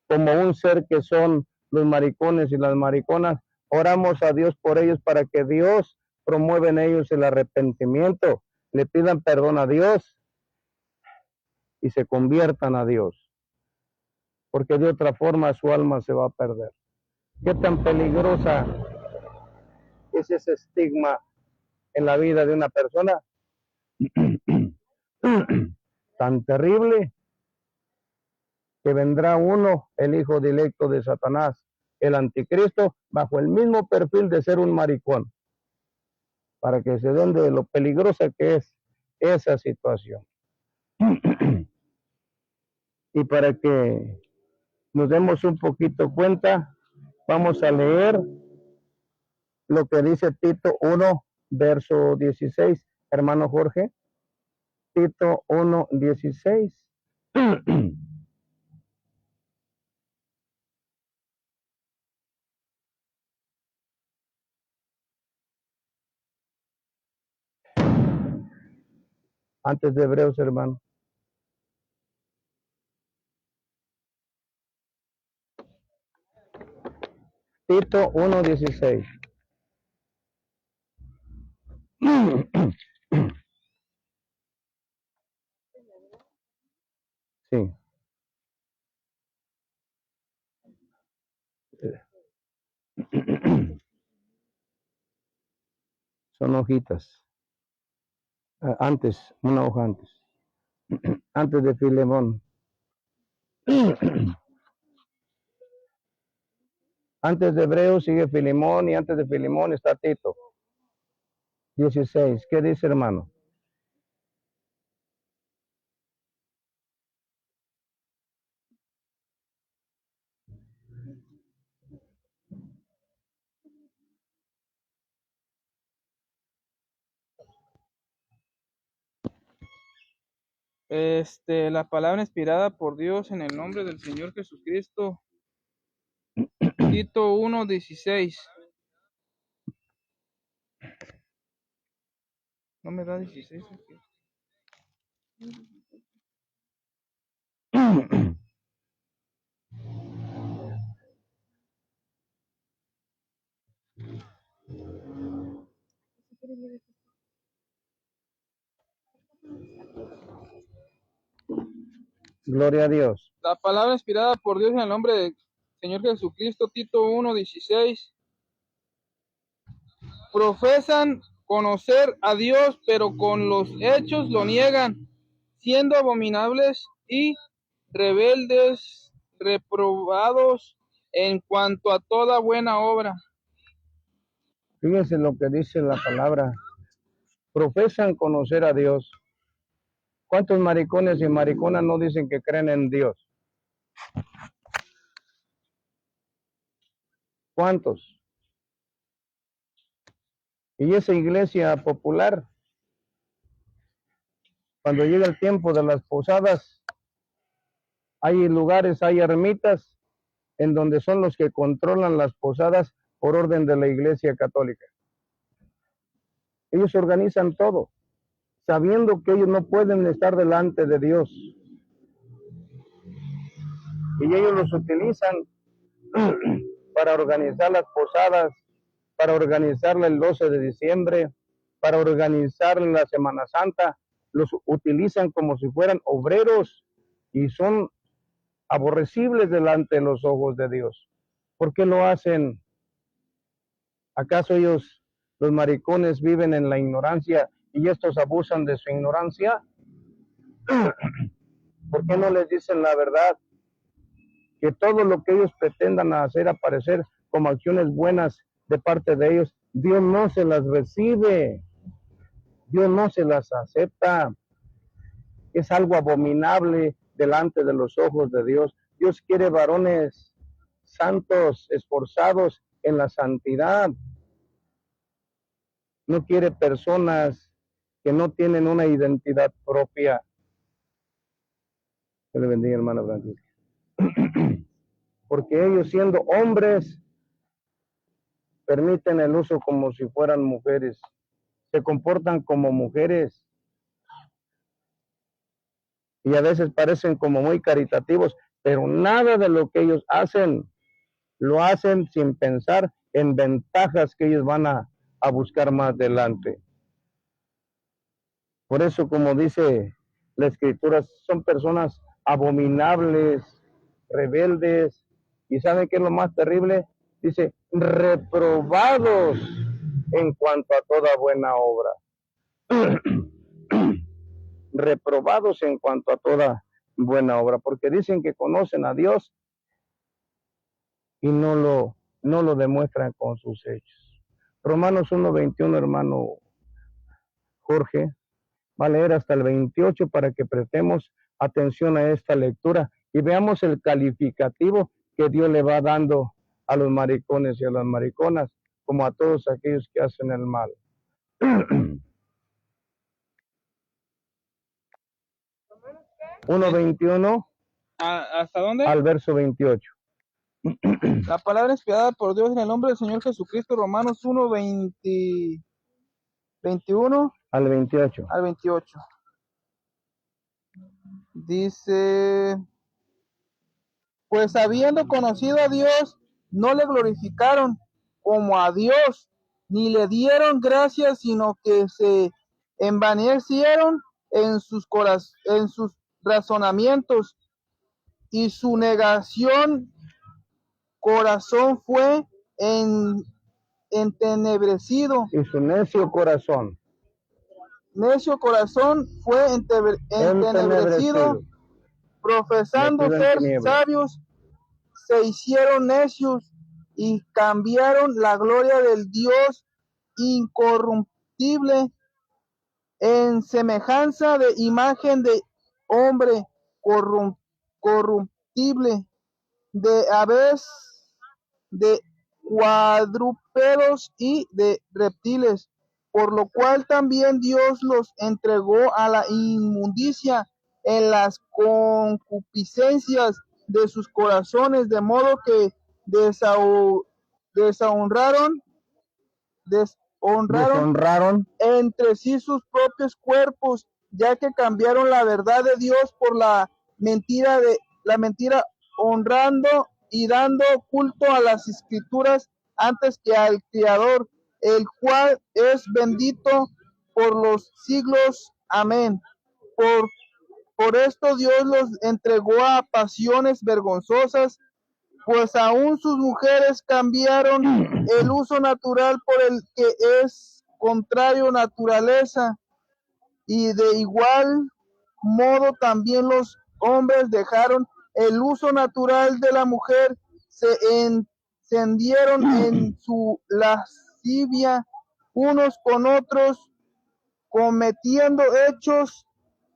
como un ser que son los maricones y las mariconas, oramos a Dios por ellos para que Dios promueva en ellos el arrepentimiento, le pidan perdón a Dios y se conviertan a Dios, porque de otra forma su alma se va a perder. ¿Qué tan peligrosa es ese estigma en la vida de una persona? Tan terrible que vendrá uno, el hijo directo de Satanás, el anticristo, bajo el mismo perfil de ser un maricón, para que se den de lo peligrosa que es esa situación. Y para que nos demos un poquito cuenta, vamos a leer lo que dice Tito 1, verso 16. Hermano Jorge, Tito 1, 16. Antes de Hebreos, hermano. Tito 1, 16. Sí. Son hojitas. Antes, una hoja antes. Antes de Filemón. Antes de Hebreos sigue Filemón y antes de Filemón está Tito. 16. ¿Qué dice, hermano? La palabra inspirada por Dios en el nombre del Señor Jesucristo. Tito 1:16. ¿No me da 16? Gloria a Dios. La palabra inspirada por Dios en el nombre del Señor Jesucristo. Tito 1:16. Profesan conocer a Dios, pero con los hechos lo niegan, siendo abominables y rebeldes, reprobados en cuanto a toda buena obra. Fíjense lo que dice la palabra. Profesan conocer a Dios. ¿Cuántos maricones y mariconas no dicen que creen en Dios? ¿Cuántos? Y esa iglesia popular, cuando llega el tiempo de las posadas, hay lugares, hay ermitas, en donde son los que controlan las posadas por orden de la Iglesia Católica. Ellos organizan todo, sabiendo que ellos no pueden estar delante de Dios. Y ellos los utilizan para organizar las posadas, para organizarle el 12 de diciembre, para organizarle la Semana Santa. Los utilizan como si fueran obreros y son aborrecibles delante de los ojos de Dios. ¿Por qué lo hacen? ¿Acaso ellos, los maricones, viven en la ignorancia y estos abusan de su ignorancia? ¿Por qué no les dicen la verdad? Que todo lo que ellos pretendan hacer aparecer como acciones buenas de parte de ellos, Dios no se las recibe, Dios no se las acepta. Es algo abominable delante de los ojos de Dios. Dios quiere varones santos, esforzados en la santidad. No quiere personas que no tienen una identidad propia. Que le bendiga, hermana Francisca. Porque ellos, siendo hombres, permiten el uso como si fueran mujeres. Se comportan como mujeres. Y a veces parecen como muy caritativos, pero nada de lo que ellos hacen, lo hacen sin pensar en ventajas que ellos van a buscar más adelante. Por eso, como dice la Escritura, son personas abominables, rebeldes, y ¿saben qué es lo más terrible? Dice, reprobados en cuanto a toda buena obra. Reprobados en cuanto a toda buena obra, porque dicen que conocen a Dios y no lo demuestran con sus hechos. Romanos 1:21, hermano Jorge, va a leer hasta el 28 para que prestemos atención a esta lectura y veamos el calificativo que Dios le va dando a los maricones y a las mariconas, como a todos aquellos que hacen el mal. 1:21 ¿Hasta dónde? al verso 28. La palabra inspirada por Dios en el nombre del Señor Jesucristo, Romanos 1, 21 al 28. al 28. Dice, pues habiendo conocido a Dios, no le glorificaron como a Dios, ni le dieron gracias, sino que se envanecieron en sus razonamientos, y su negación corazón fue entenebrecido. Y su necio corazón Fue entenebrecido, profesando ser sabios, se hicieron necios y cambiaron la gloria del Dios incorruptible en semejanza de imagen de hombre corruptible, de aves, de cuadrúpedos y de reptiles, por lo cual también Dios los entregó a la inmundicia en las concupiscencias de sus corazones, de modo que deshonraron entre sí sus propios cuerpos, ya que cambiaron la verdad de Dios por la mentira, honrando y dando culto a las Escrituras antes que al Creador, el cual es bendito por los siglos. Amén. Por esto Dios los entregó a pasiones vergonzosas, pues aún sus mujeres cambiaron el uso natural por el que es contrario naturaleza, y de igual modo también los hombres dejaron el uso natural de la mujer, se encendieron en su lascivia unos con otros, cometiendo hechos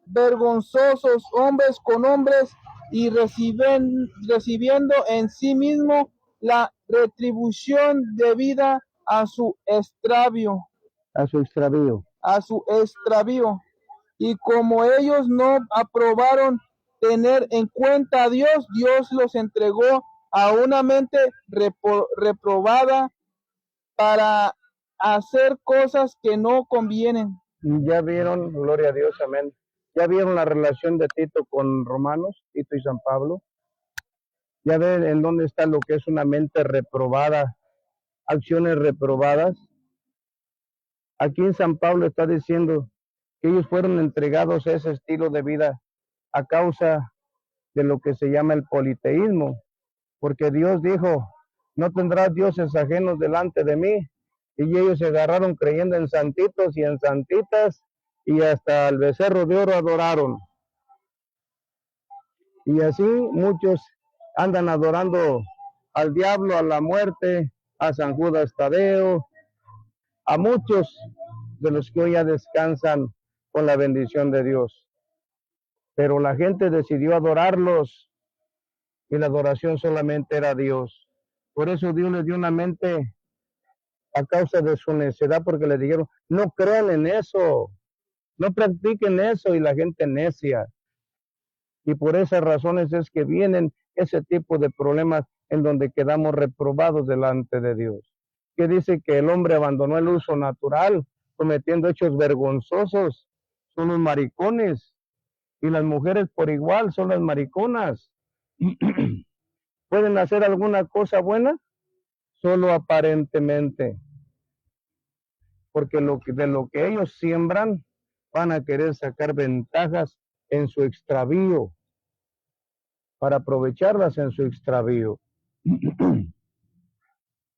vergonzosos hombres con hombres, y recibiendo en sí mismo la retribución debida a su extravío. Y como ellos no aprobaron tener en cuenta a Dios, Dios los entregó a una mente reprobada para hacer cosas que no convienen. Ya vieron, gloria a Dios, amén. Ya vieron la relación de Tito con Romanos, Tito y San Pablo. Ya ven en dónde está lo que es una mente reprobada acciones reprobadas. Aquí en San Pablo está diciendo que ellos fueron entregados a ese estilo de vida a causa de lo que se llama el politeísmo, porque Dios dijo, no tendrás dioses ajenos delante de mí, y ellos se agarraron creyendo en santitos y en santitas, y hasta el becerro de oro adoraron. Y así muchos andan adorando al diablo, a la muerte, a San Judas Tadeo, a muchos de los que hoy ya descansan con la bendición de Dios. Pero la gente decidió adorarlos y la adoración solamente era a Dios. Por eso Dios les dio una mente a causa de su necedad, porque le dijeron, no crean en eso, no practiquen eso, y la gente necia. Y por esas razones es que vienen ese tipo de problemas en donde quedamos reprobados delante de Dios. Que dice que el hombre abandonó el uso natural, cometiendo hechos vergonzosos, son los maricones, y las mujeres por igual son las mariconas. ¿Pueden hacer alguna cosa buena? Solo aparentemente, porque de lo que ellos siembran van a querer sacar ventajas en su extravío, para aprovecharlas en su extravío.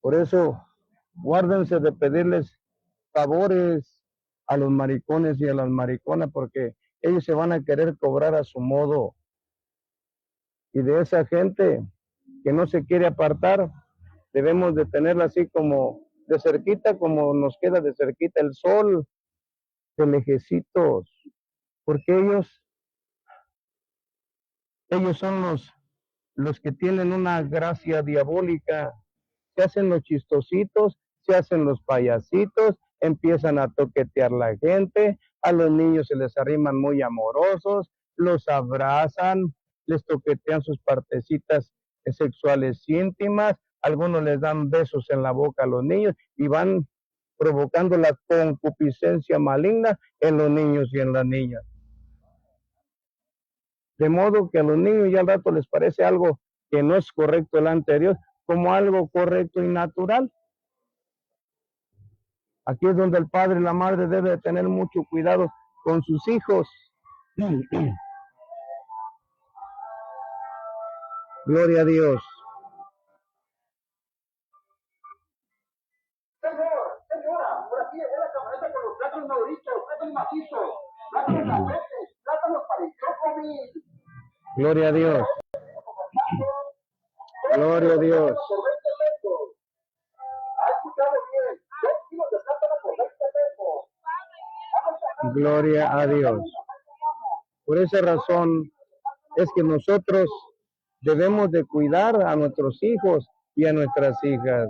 Por eso, guárdense de pedirles favores a los maricones y a las mariconas, porque ellos se van a querer cobrar a su modo. Y de esa gente que no se quiere apartar, debemos de tenerla así como de cerquita, como nos queda de cerquita el sol, de lejecitos, porque ellos son los que tienen una gracia diabólica. Se hacen los chistositos, se hacen los payasitos, empiezan a toquetear la gente, a los niños se les arriman muy amorosos, los abrazan, les toquetean sus partecitas sexuales íntimas, algunos les dan besos en la boca a los niños y van provocando la concupiscencia maligna en los niños y en las niñas. De modo que a los niños ya al rato les parece algo que no es correcto delante de Dios, como algo correcto y natural. Aquí es donde el padre y la madre deben tener mucho cuidado con sus hijos. Gloria a Dios. Señora, por aquí llegó la camioneta con los plátanos maduritos, plátanos macizos, plátanos verdes, plátanos para el chocomil. Gloria a Dios. Gloria a Dios. ¿Ha escuchado bien? 2 kilos de plátano por 20 pesos. Gloria a Dios. Por esa razón es que nosotros debemos de cuidar a nuestros hijos y a nuestras hijas.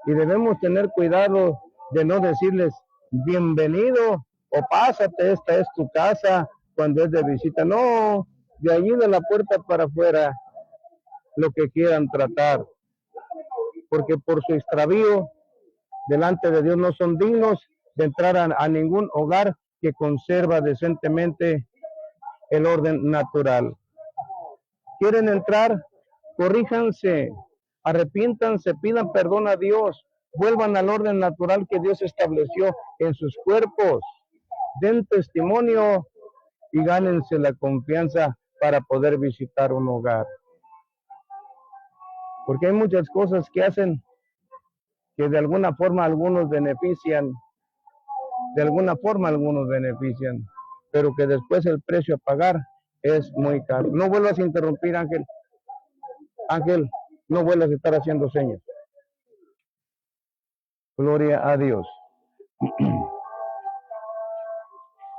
Y debemos tener cuidado de no decirles bienvenido o pásate, esta es tu casa cuando es de visita. No, de allí de la puerta para afuera, lo que quieran tratar. Porque por su extravío delante de Dios no son dignos de entrar a ningún hogar que conserva decentemente el orden natural. ¿Quieren entrar? Corríjanse, arrepiéntanse, pidan perdón a Dios, vuelvan al orden natural que Dios estableció en sus cuerpos, den testimonio y gánense la confianza para poder visitar un hogar. Porque hay muchas cosas que hacen que de alguna forma algunos benefician, pero que después el precio a pagar es muy caro. No vuelvas a interrumpir, Ángel. Ángel, no vuelvas a estar haciendo señas. Gloria a Dios.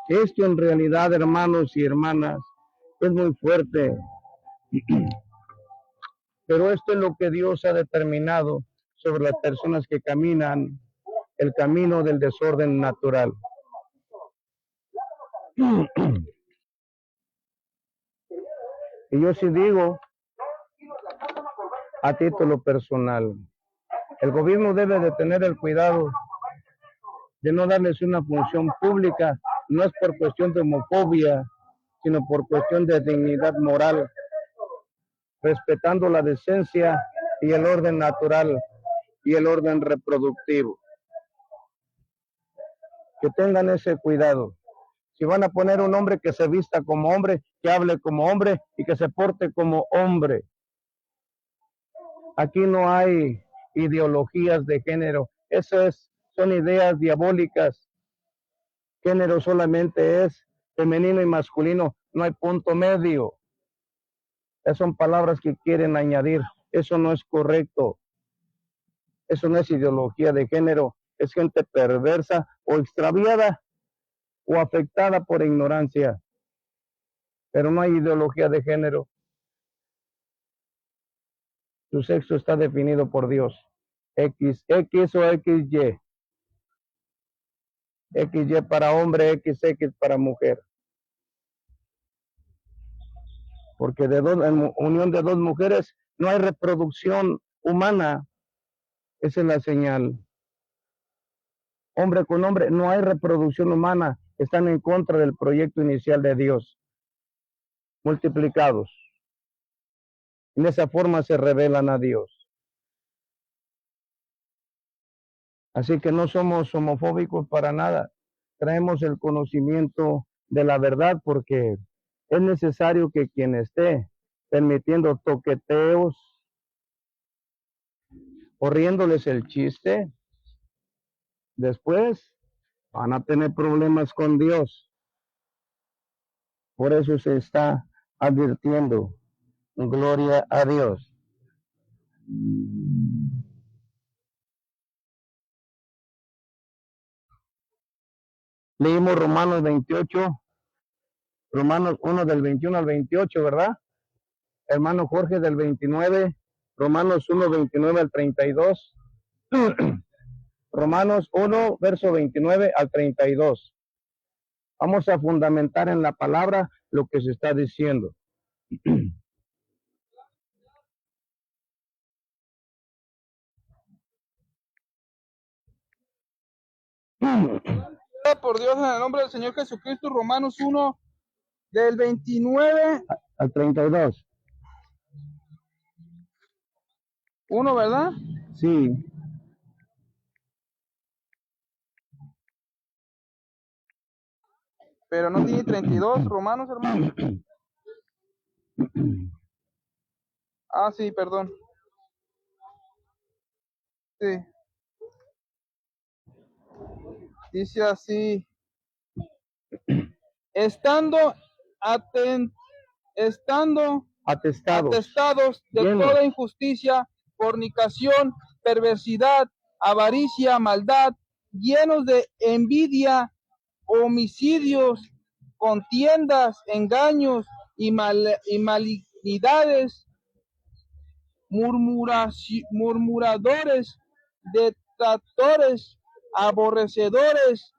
Esto en realidad, hermanos y hermanas, es muy fuerte. Pero esto es lo que Dios ha determinado sobre las personas que caminan el camino del desorden natural. Y yo sí digo, a título personal, el gobierno debe de tener el cuidado de no darles una función pública, no es por cuestión de homofobia, sino por cuestión de dignidad moral, respetando la decencia y el orden natural y el orden reproductivo. Que tengan ese cuidado. Si van a poner un hombre, que se vista como hombre, que hable como hombre y que se porte como hombre. Aquí no hay ideologías de género. Son ideas diabólicas. Género solamente es femenino y masculino. No hay punto medio. Esas son palabras que quieren añadir. Eso no es correcto. Eso no es ideología de género. Es gente perversa o extraviada o afectada por ignorancia. Pero no hay ideología de género. Su sexo está definido por Dios. XX o XY. XY para hombre, XX para mujer. Porque en unión de dos mujeres no hay reproducción humana. Esa es la señal. Hombre con hombre, no hay reproducción humana. Están en contra del proyecto inicial de Dios. Multiplicados. En esa forma se revelan a Dios. Así que no somos homofóbicos para nada. Traemos el conocimiento de la verdad, porque es necesario que quien esté permitiendo toqueteos o riéndoles el chiste, después van a tener problemas con Dios. Por eso se está advirtiendo. Gloria a Dios. Leímos Romanos 28, Romanos 1 del 21 al 28, ¿verdad? Hermano Jorge del 29, Romanos 1, 29 al 32. Romanos 1, verso 29 al 32. Vamos a fundamentar en la palabra lo que se está diciendo. Por Dios, en el nombre del Señor Jesucristo, Romanos 1, del 29 al 32. 1, ¿verdad? Sí. Pero no tiene 32, Romanos, hermano. Ah, sí, perdón. Sí. Dice así: estando atestados de toda injusticia, fornicación, perversidad, avaricia, maldad, llenos de envidia, homicidios, contiendas, engaños y malignidades, murmuradores, detractores, aborrecedores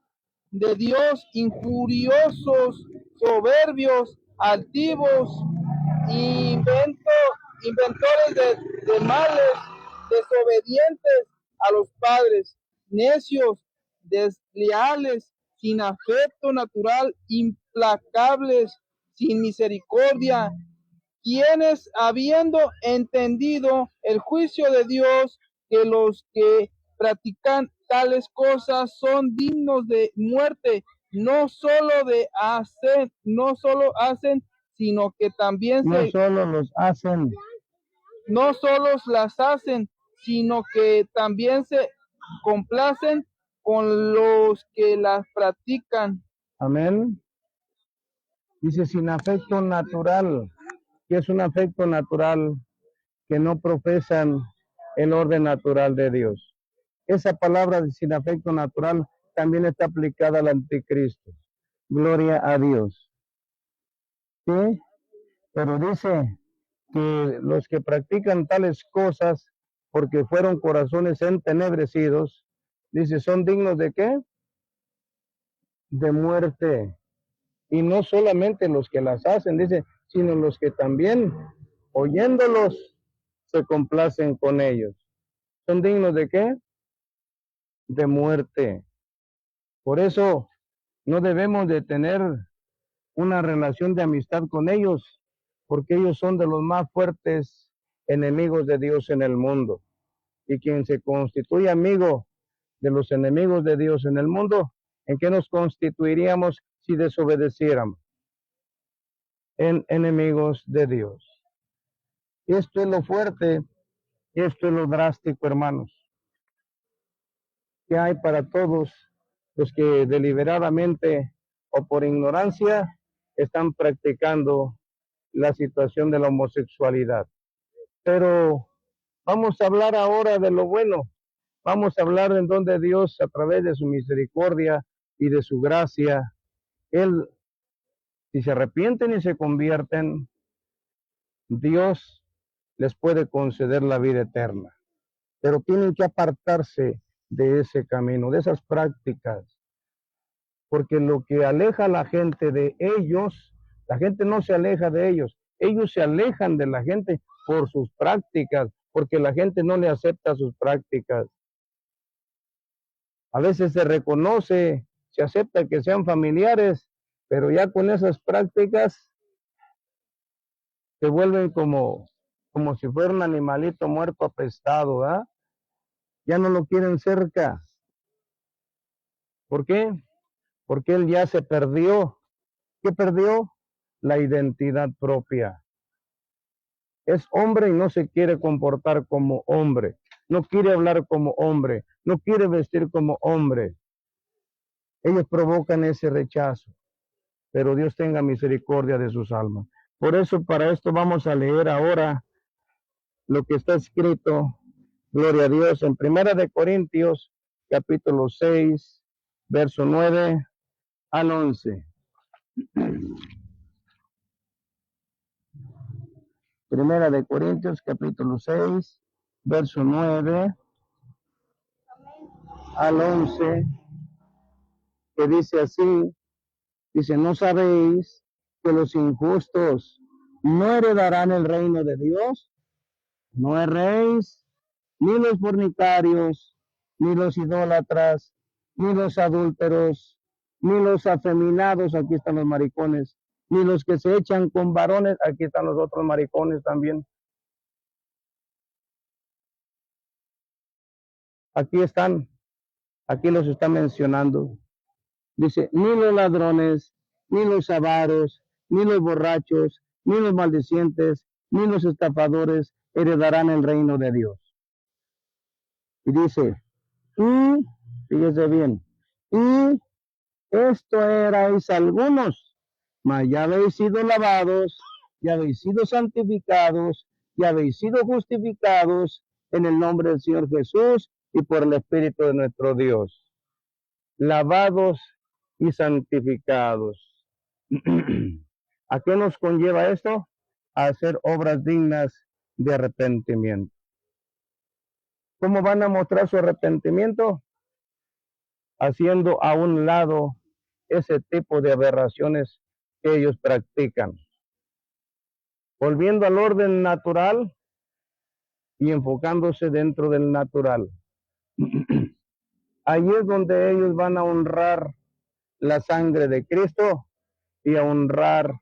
de Dios, injuriosos, soberbios, altivos, inventores de males, desobedientes a los padres, necios, desleales, sin afecto natural, implacables, sin misericordia, quienes, habiendo entendido el juicio de Dios, que los que practican tales cosas son dignos de muerte, no solo hacen, sino que también no solo las hacen, sino que también se complacen con los que las practican. Amén. Dice sin afecto natural. ¿Qué es un afecto natural? Que no profesan el orden natural de Dios. Esa palabra de sin afecto natural también está aplicada al anticristo. Gloria a Dios. ¿Sí? Pero dice que los que practican tales cosas, porque fueron corazones entenebrecidos, dice, ¿son dignos de qué? De muerte. Y no solamente los que las hacen, dice, sino los que también, oyéndolos, se complacen con ellos. ¿Son dignos de qué? De muerte. Por eso no debemos de tener una relación de amistad con ellos, porque ellos son de los más fuertes enemigos de Dios en el mundo. Y quien se constituye amigo de los enemigos de Dios en el mundo, ¿en qué nos constituiríamos si desobedeciéramos? En enemigos de Dios. Esto es lo fuerte, esto es lo drástico, hermanos, que hay para todos los que deliberadamente o por ignorancia están practicando la situación de la homosexualidad. Pero vamos a hablar ahora de lo bueno. Vamos a hablar en donde Dios, a través de su misericordia y de su gracia, Él, si se arrepienten y se convierten, Dios les puede conceder la vida eterna. Pero tienen que apartarse de ese camino, de esas prácticas. Porque lo que aleja a la gente de ellos, la gente no se aleja de ellos se alejan de la gente por sus prácticas, porque la gente no le acepta sus prácticas. A veces se reconoce, se acepta que sean familiares, pero ya con esas prácticas se vuelven como si fuera un animalito muerto apestado, ¿verdad? Ya no lo quieren cerca. ¿Por qué? Porque él ya se perdió. ¿Qué perdió? La identidad propia. Es hombre y no se quiere comportar como hombre. No quiere hablar como hombre. No quiere vestir como hombre. Ellos provocan ese rechazo. Pero Dios tenga misericordia de sus almas. Por eso, para esto vamos a leer ahora lo que está escrito, gloria a Dios, en 1 de Corintios, capítulo 6, verso 9 al 11. 1 de Corintios, capítulo 6, verso 9 al 11, que dice así, dice, ¿no sabéis que los injustos no heredarán el reino de Dios? No erréis, ni los fornicarios, ni los idólatras, ni los adúlteros, ni los afeminados, aquí están los maricones, ni los que se echan con varones, aquí están los otros maricones también. Aquí están, aquí los está mencionando. Dice, ni los ladrones, ni los avaros, ni los borrachos, ni los maldicientes, ni los estafadores heredarán el reino de Dios. Y dice, y, fíjese bien, y esto erais algunos, mas ya habéis sido lavados, ya habéis sido santificados, ya habéis sido justificados en el nombre del Señor Jesús y por el Espíritu de nuestro Dios. Lavados y santificados. ¿A qué nos conlleva esto? A hacer obras dignas de arrepentimiento. ¿Cómo van a mostrar su arrepentimiento? Haciendo a un lado ese tipo de aberraciones que ellos practican. Volviendo al orden natural y enfocándose dentro del natural. Ahí es donde ellos van a honrar la sangre de Cristo y a honrar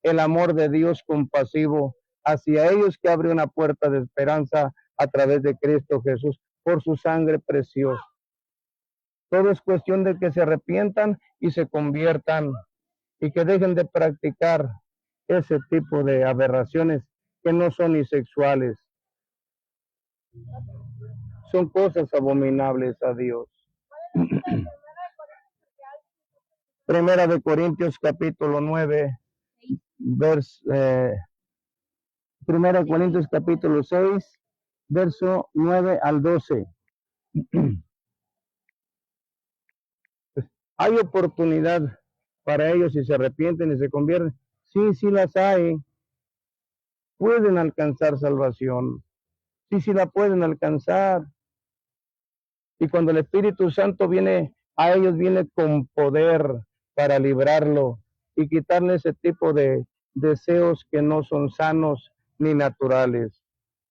el amor de Dios compasivo hacia ellos, que abre una puerta de esperanza a través de Cristo Jesús por su sangre preciosa. Todo es cuestión de que se arrepientan y se conviertan y que dejen de practicar ese tipo de aberraciones que no son ni sexuales. Son cosas abominables a Dios. Primera de Corintios capítulo 9, Primera de Corintios capítulo 6, verso 9 al 12. ¿Hay oportunidad para ellos si se arrepienten y se convierten? Sí, sí las hay. Pueden alcanzar salvación. Sí la pueden alcanzar. Y cuando el Espíritu Santo viene a ellos, viene con poder para librarlo y quitarle ese tipo de deseos que no son sanos ni naturales.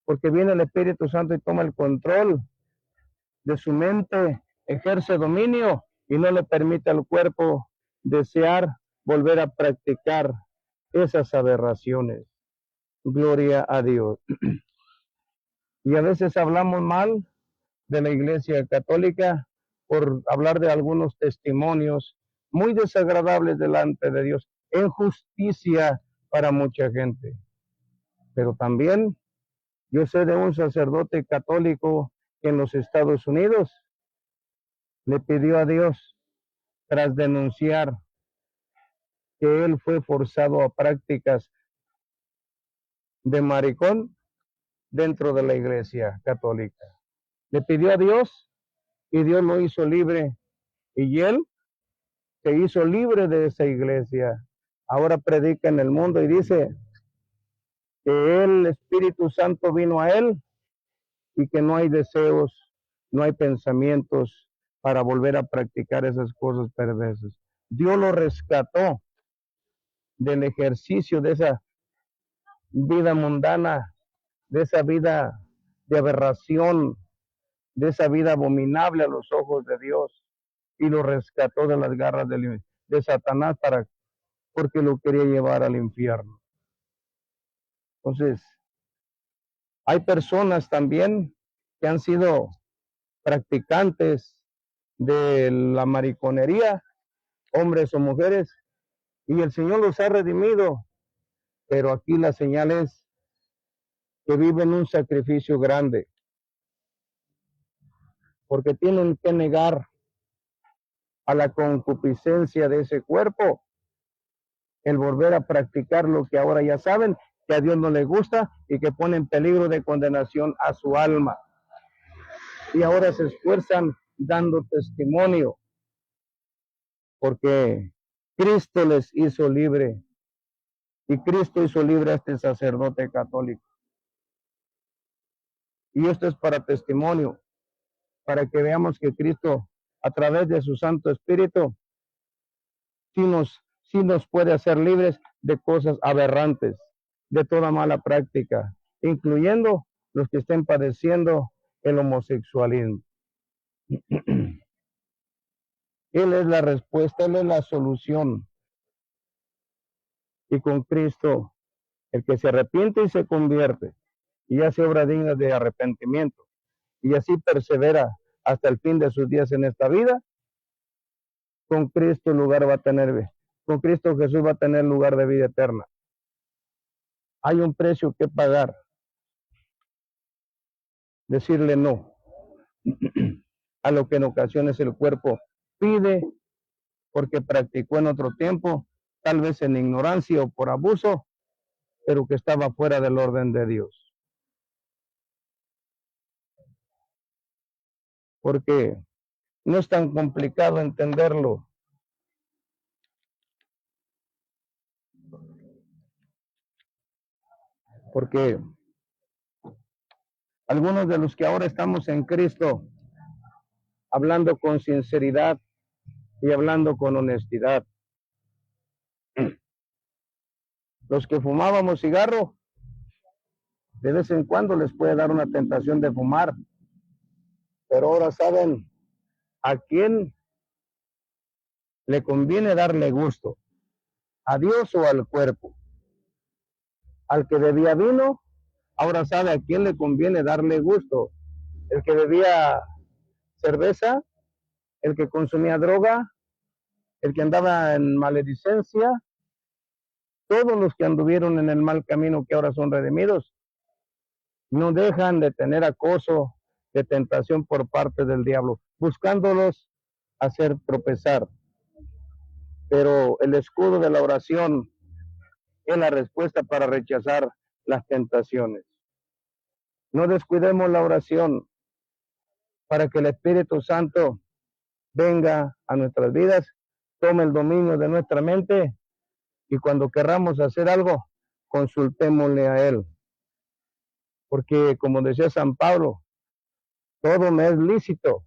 Porque viene el Espíritu Santo y toma el control de su mente, ejerce dominio y no le permite al cuerpo desear volver a practicar esas aberraciones. Gloria a Dios. Y a veces hablamos mal de la Iglesia Católica por hablar de algunos testimonios muy desagradables delante de Dios, en justicia para mucha gente. Pero también yo sé de un sacerdote católico que en los Estados Unidos le pidió a Dios, tras denunciar que él fue forzado a prácticas de maricón dentro de la Iglesia Católica. Le pidió a Dios y Dios lo hizo libre. Y él se hizo libre de esa iglesia. Ahora predica en el mundo y dice que el Espíritu Santo vino a él y que no hay deseos, no hay pensamientos para volver a practicar esas cosas perversas. Dios lo rescató del ejercicio de esa vida mundana, de esa vida de aberración, de esa vida abominable a los ojos de Dios, y lo rescató de las garras de Satanás porque lo quería llevar al infierno. Entonces, hay personas también que han sido practicantes de la mariconería, hombres o mujeres, y el Señor los ha redimido, pero aquí la señal es que viven un sacrificio grande, porque tienen que negar a la concupiscencia de ese cuerpo el volver a practicar lo que ahora ya saben que a Dios no le gusta y que pone en peligro de condenación a su alma. Y ahora se esfuerzan dando testimonio porque Cristo les hizo libre y Cristo hizo libre a este sacerdote católico. Y esto es para testimonio, para que veamos que Cristo, a través de su Santo Espíritu, sí nos puede hacer libres de cosas aberrantes, de toda mala práctica, incluyendo los que estén padeciendo el homosexualismo. Él es la respuesta, Él es la solución. Y con Cristo, el que se arrepiente y se convierte, y hace obra digna de arrepentimiento, y así persevera hasta el fin de sus días en esta vida, con Cristo lugar va a tener, con Cristo Jesús va a tener lugar de vida eterna. Hay un precio que pagar. Decirle no a lo que en ocasiones el cuerpo pide porque practicó en otro tiempo, tal vez en ignorancia o por abuso, pero que estaba fuera del orden de Dios. Porque no es tan complicado entenderlo. Porque algunos de los que ahora estamos en Cristo, hablando con sinceridad y hablando con honestidad, los que fumábamos cigarro, de vez en cuando les puede dar una tentación de fumar, pero ahora saben a quién le conviene darle gusto, a Dios o al cuerpo. Al que bebía vino, ahora sabe a quién le conviene darle gusto. El que bebía cerveza, el que consumía droga, el que andaba en maledicencia, todos los que anduvieron en el mal camino que ahora son redimidos, no dejan de tener acoso, de tentación por parte del diablo, buscándolos hacer tropezar. Pero el escudo de la oración es la respuesta para rechazar las tentaciones. No descuidemos la oración para que el Espíritu Santo venga a nuestras vidas, tome el dominio de nuestra mente y cuando querramos hacer algo, consultémosle a Él. Porque como decía San Pablo, todo me es lícito,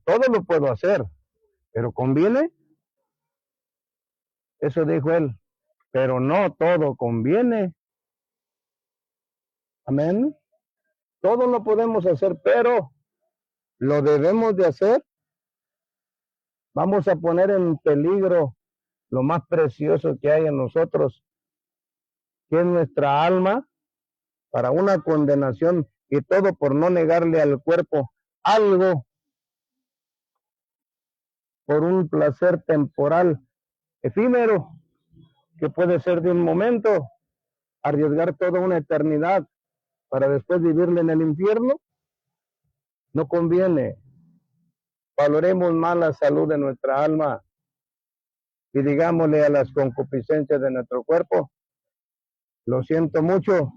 todo lo puedo hacer, pero ¿conviene? Eso dijo él, pero no todo conviene. Amén. Todo lo podemos hacer, pero lo debemos de hacer. Vamos a poner en peligro lo más precioso que hay en nosotros, que es nuestra alma, para una condenación y todo por no negarle al cuerpo algo por un placer temporal, efímero, que puede ser de un momento, arriesgar toda una eternidad para después vivirle en el infierno, no conviene. Valoremos más la salud de nuestra alma y digámosle a las concupiscencias de nuestro cuerpo, lo siento mucho,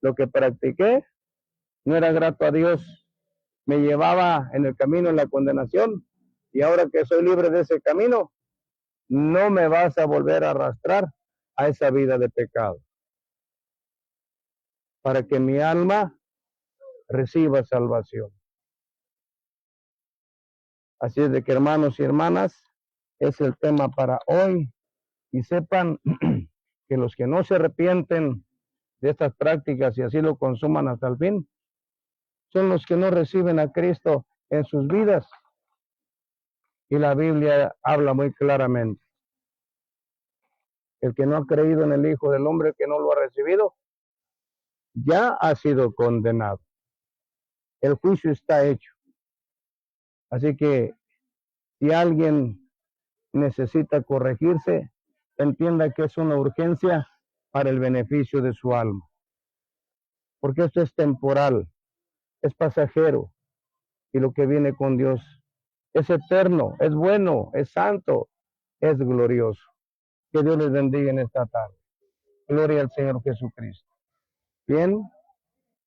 lo que practiqué no era grato a Dios, me llevaba en el camino de la condenación y ahora que soy libre de ese camino, no me vas a volver a arrastrar a esa vida de pecado, para que mi alma reciba salvación. Así es de que, hermanos y hermanas, es el tema para hoy, y sepan que los que no se arrepienten de estas prácticas y así lo consuman hasta el fin, son los que no reciben a Cristo en sus vidas. Y la Biblia habla muy claramente. El que no ha creído en el Hijo del Hombre, el que no lo ha recibido, ya ha sido condenado. El juicio está hecho. Así que si alguien necesita corregirse, entienda que es una urgencia para el beneficio de su alma. Porque esto es temporal, es pasajero, y lo que viene con Dios es eterno, es bueno, es santo, es glorioso. Que Dios les bendiga en esta tarde. Gloria al Señor Jesucristo. Bien,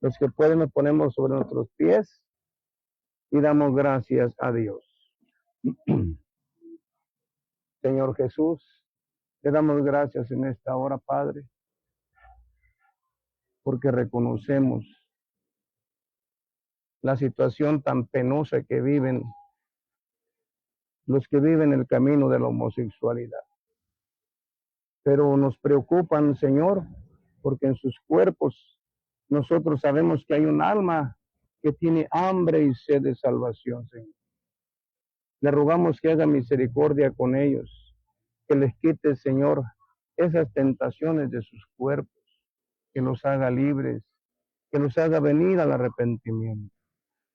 los que pueden nos ponemos sobre nuestros pies y damos gracias a Dios. Señor Jesús, te damos gracias en esta hora, Padre, porque reconocemos la situación tan penosa que viven los que viven el camino de la homosexualidad. Pero nos preocupan, Señor, porque en sus cuerpos nosotros sabemos que hay un alma que tiene hambre y sed de salvación, Señor. Le rogamos que haga misericordia con ellos, que les quite, Señor, esas tentaciones de sus cuerpos, que los haga libres, que los haga venir al arrepentimiento,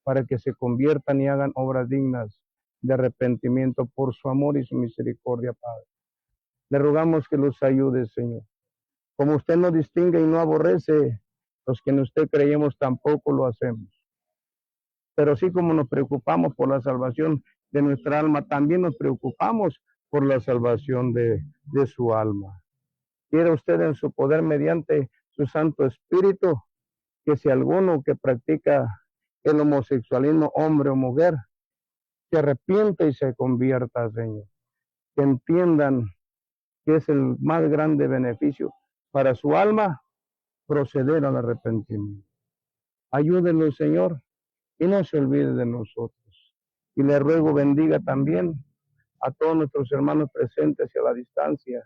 para que se conviertan y hagan obras dignas de arrepentimiento por su amor y su misericordia, Padre. Le rogamos que los ayude, Señor. Como usted no distingue y no aborrece, los que en usted creemos tampoco lo hacemos. Pero así como nos preocupamos por la salvación de nuestra alma, también nos preocupamos por la salvación de su alma. Quiera usted en su poder mediante su Santo Espíritu, que si alguno que practica el homosexualismo, hombre o mujer, se arrepiente y se convierta, Señor. Que entiendan que es el más grande beneficio para su alma proceder al arrepentimiento. Ayúdenlo, Señor, y no se olvide de nosotros. Y le ruego bendiga también a todos nuestros hermanos presentes y a la distancia.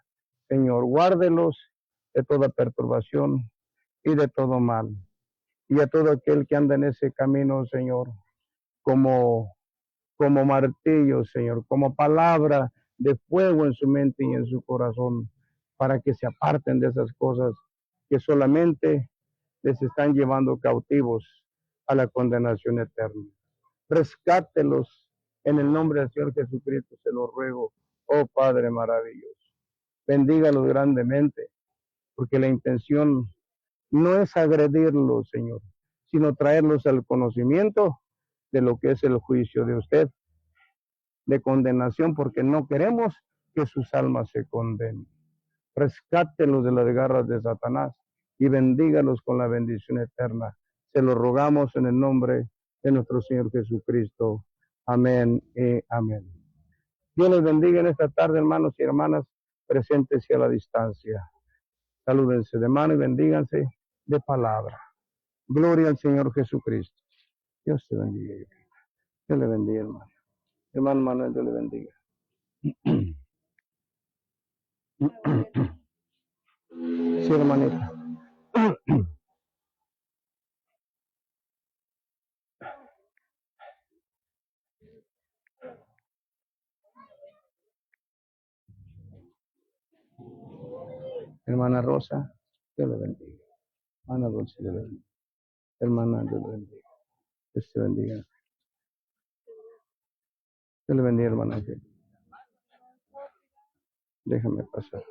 Señor, guárdelos de toda perturbación y de todo mal. Y a todo aquel que anda en ese camino, Señor, como martillo, Señor, como palabra de fuego en su mente y en su corazón, para que se aparten de esas cosas que solamente les están llevando cautivos a la condenación eterna. Rescátelos en el nombre del Señor Jesucristo, se lo ruego, oh Padre maravilloso. Bendígalos grandemente, porque la intención no es agredirlos, Señor, sino traerlos al conocimiento de lo que es el juicio de usted, de condenación, porque no queremos que sus almas se condenen. Rescátelos de las garras de Satanás y bendígalos con la bendición eterna. Se lo rogamos en el nombre de nuestro Señor Jesucristo. Amén y amén. Dios les bendiga en esta tarde, hermanos y hermanas, presentes y a la distancia. Salúdense de mano y bendíganse de palabra. Gloria al Señor Jesucristo. Dios te bendiga. Dios le bendiga, hermano. Hermano Manuel, Dios le bendiga. Sí, hermanita. Hermana Rosa, Dios le bendiga. Hermana Dulce, Dios le bendiga. Hermana, Dios le bendiga. Dios te bendiga. Dios le bendiga, hermana. Déjame pasar.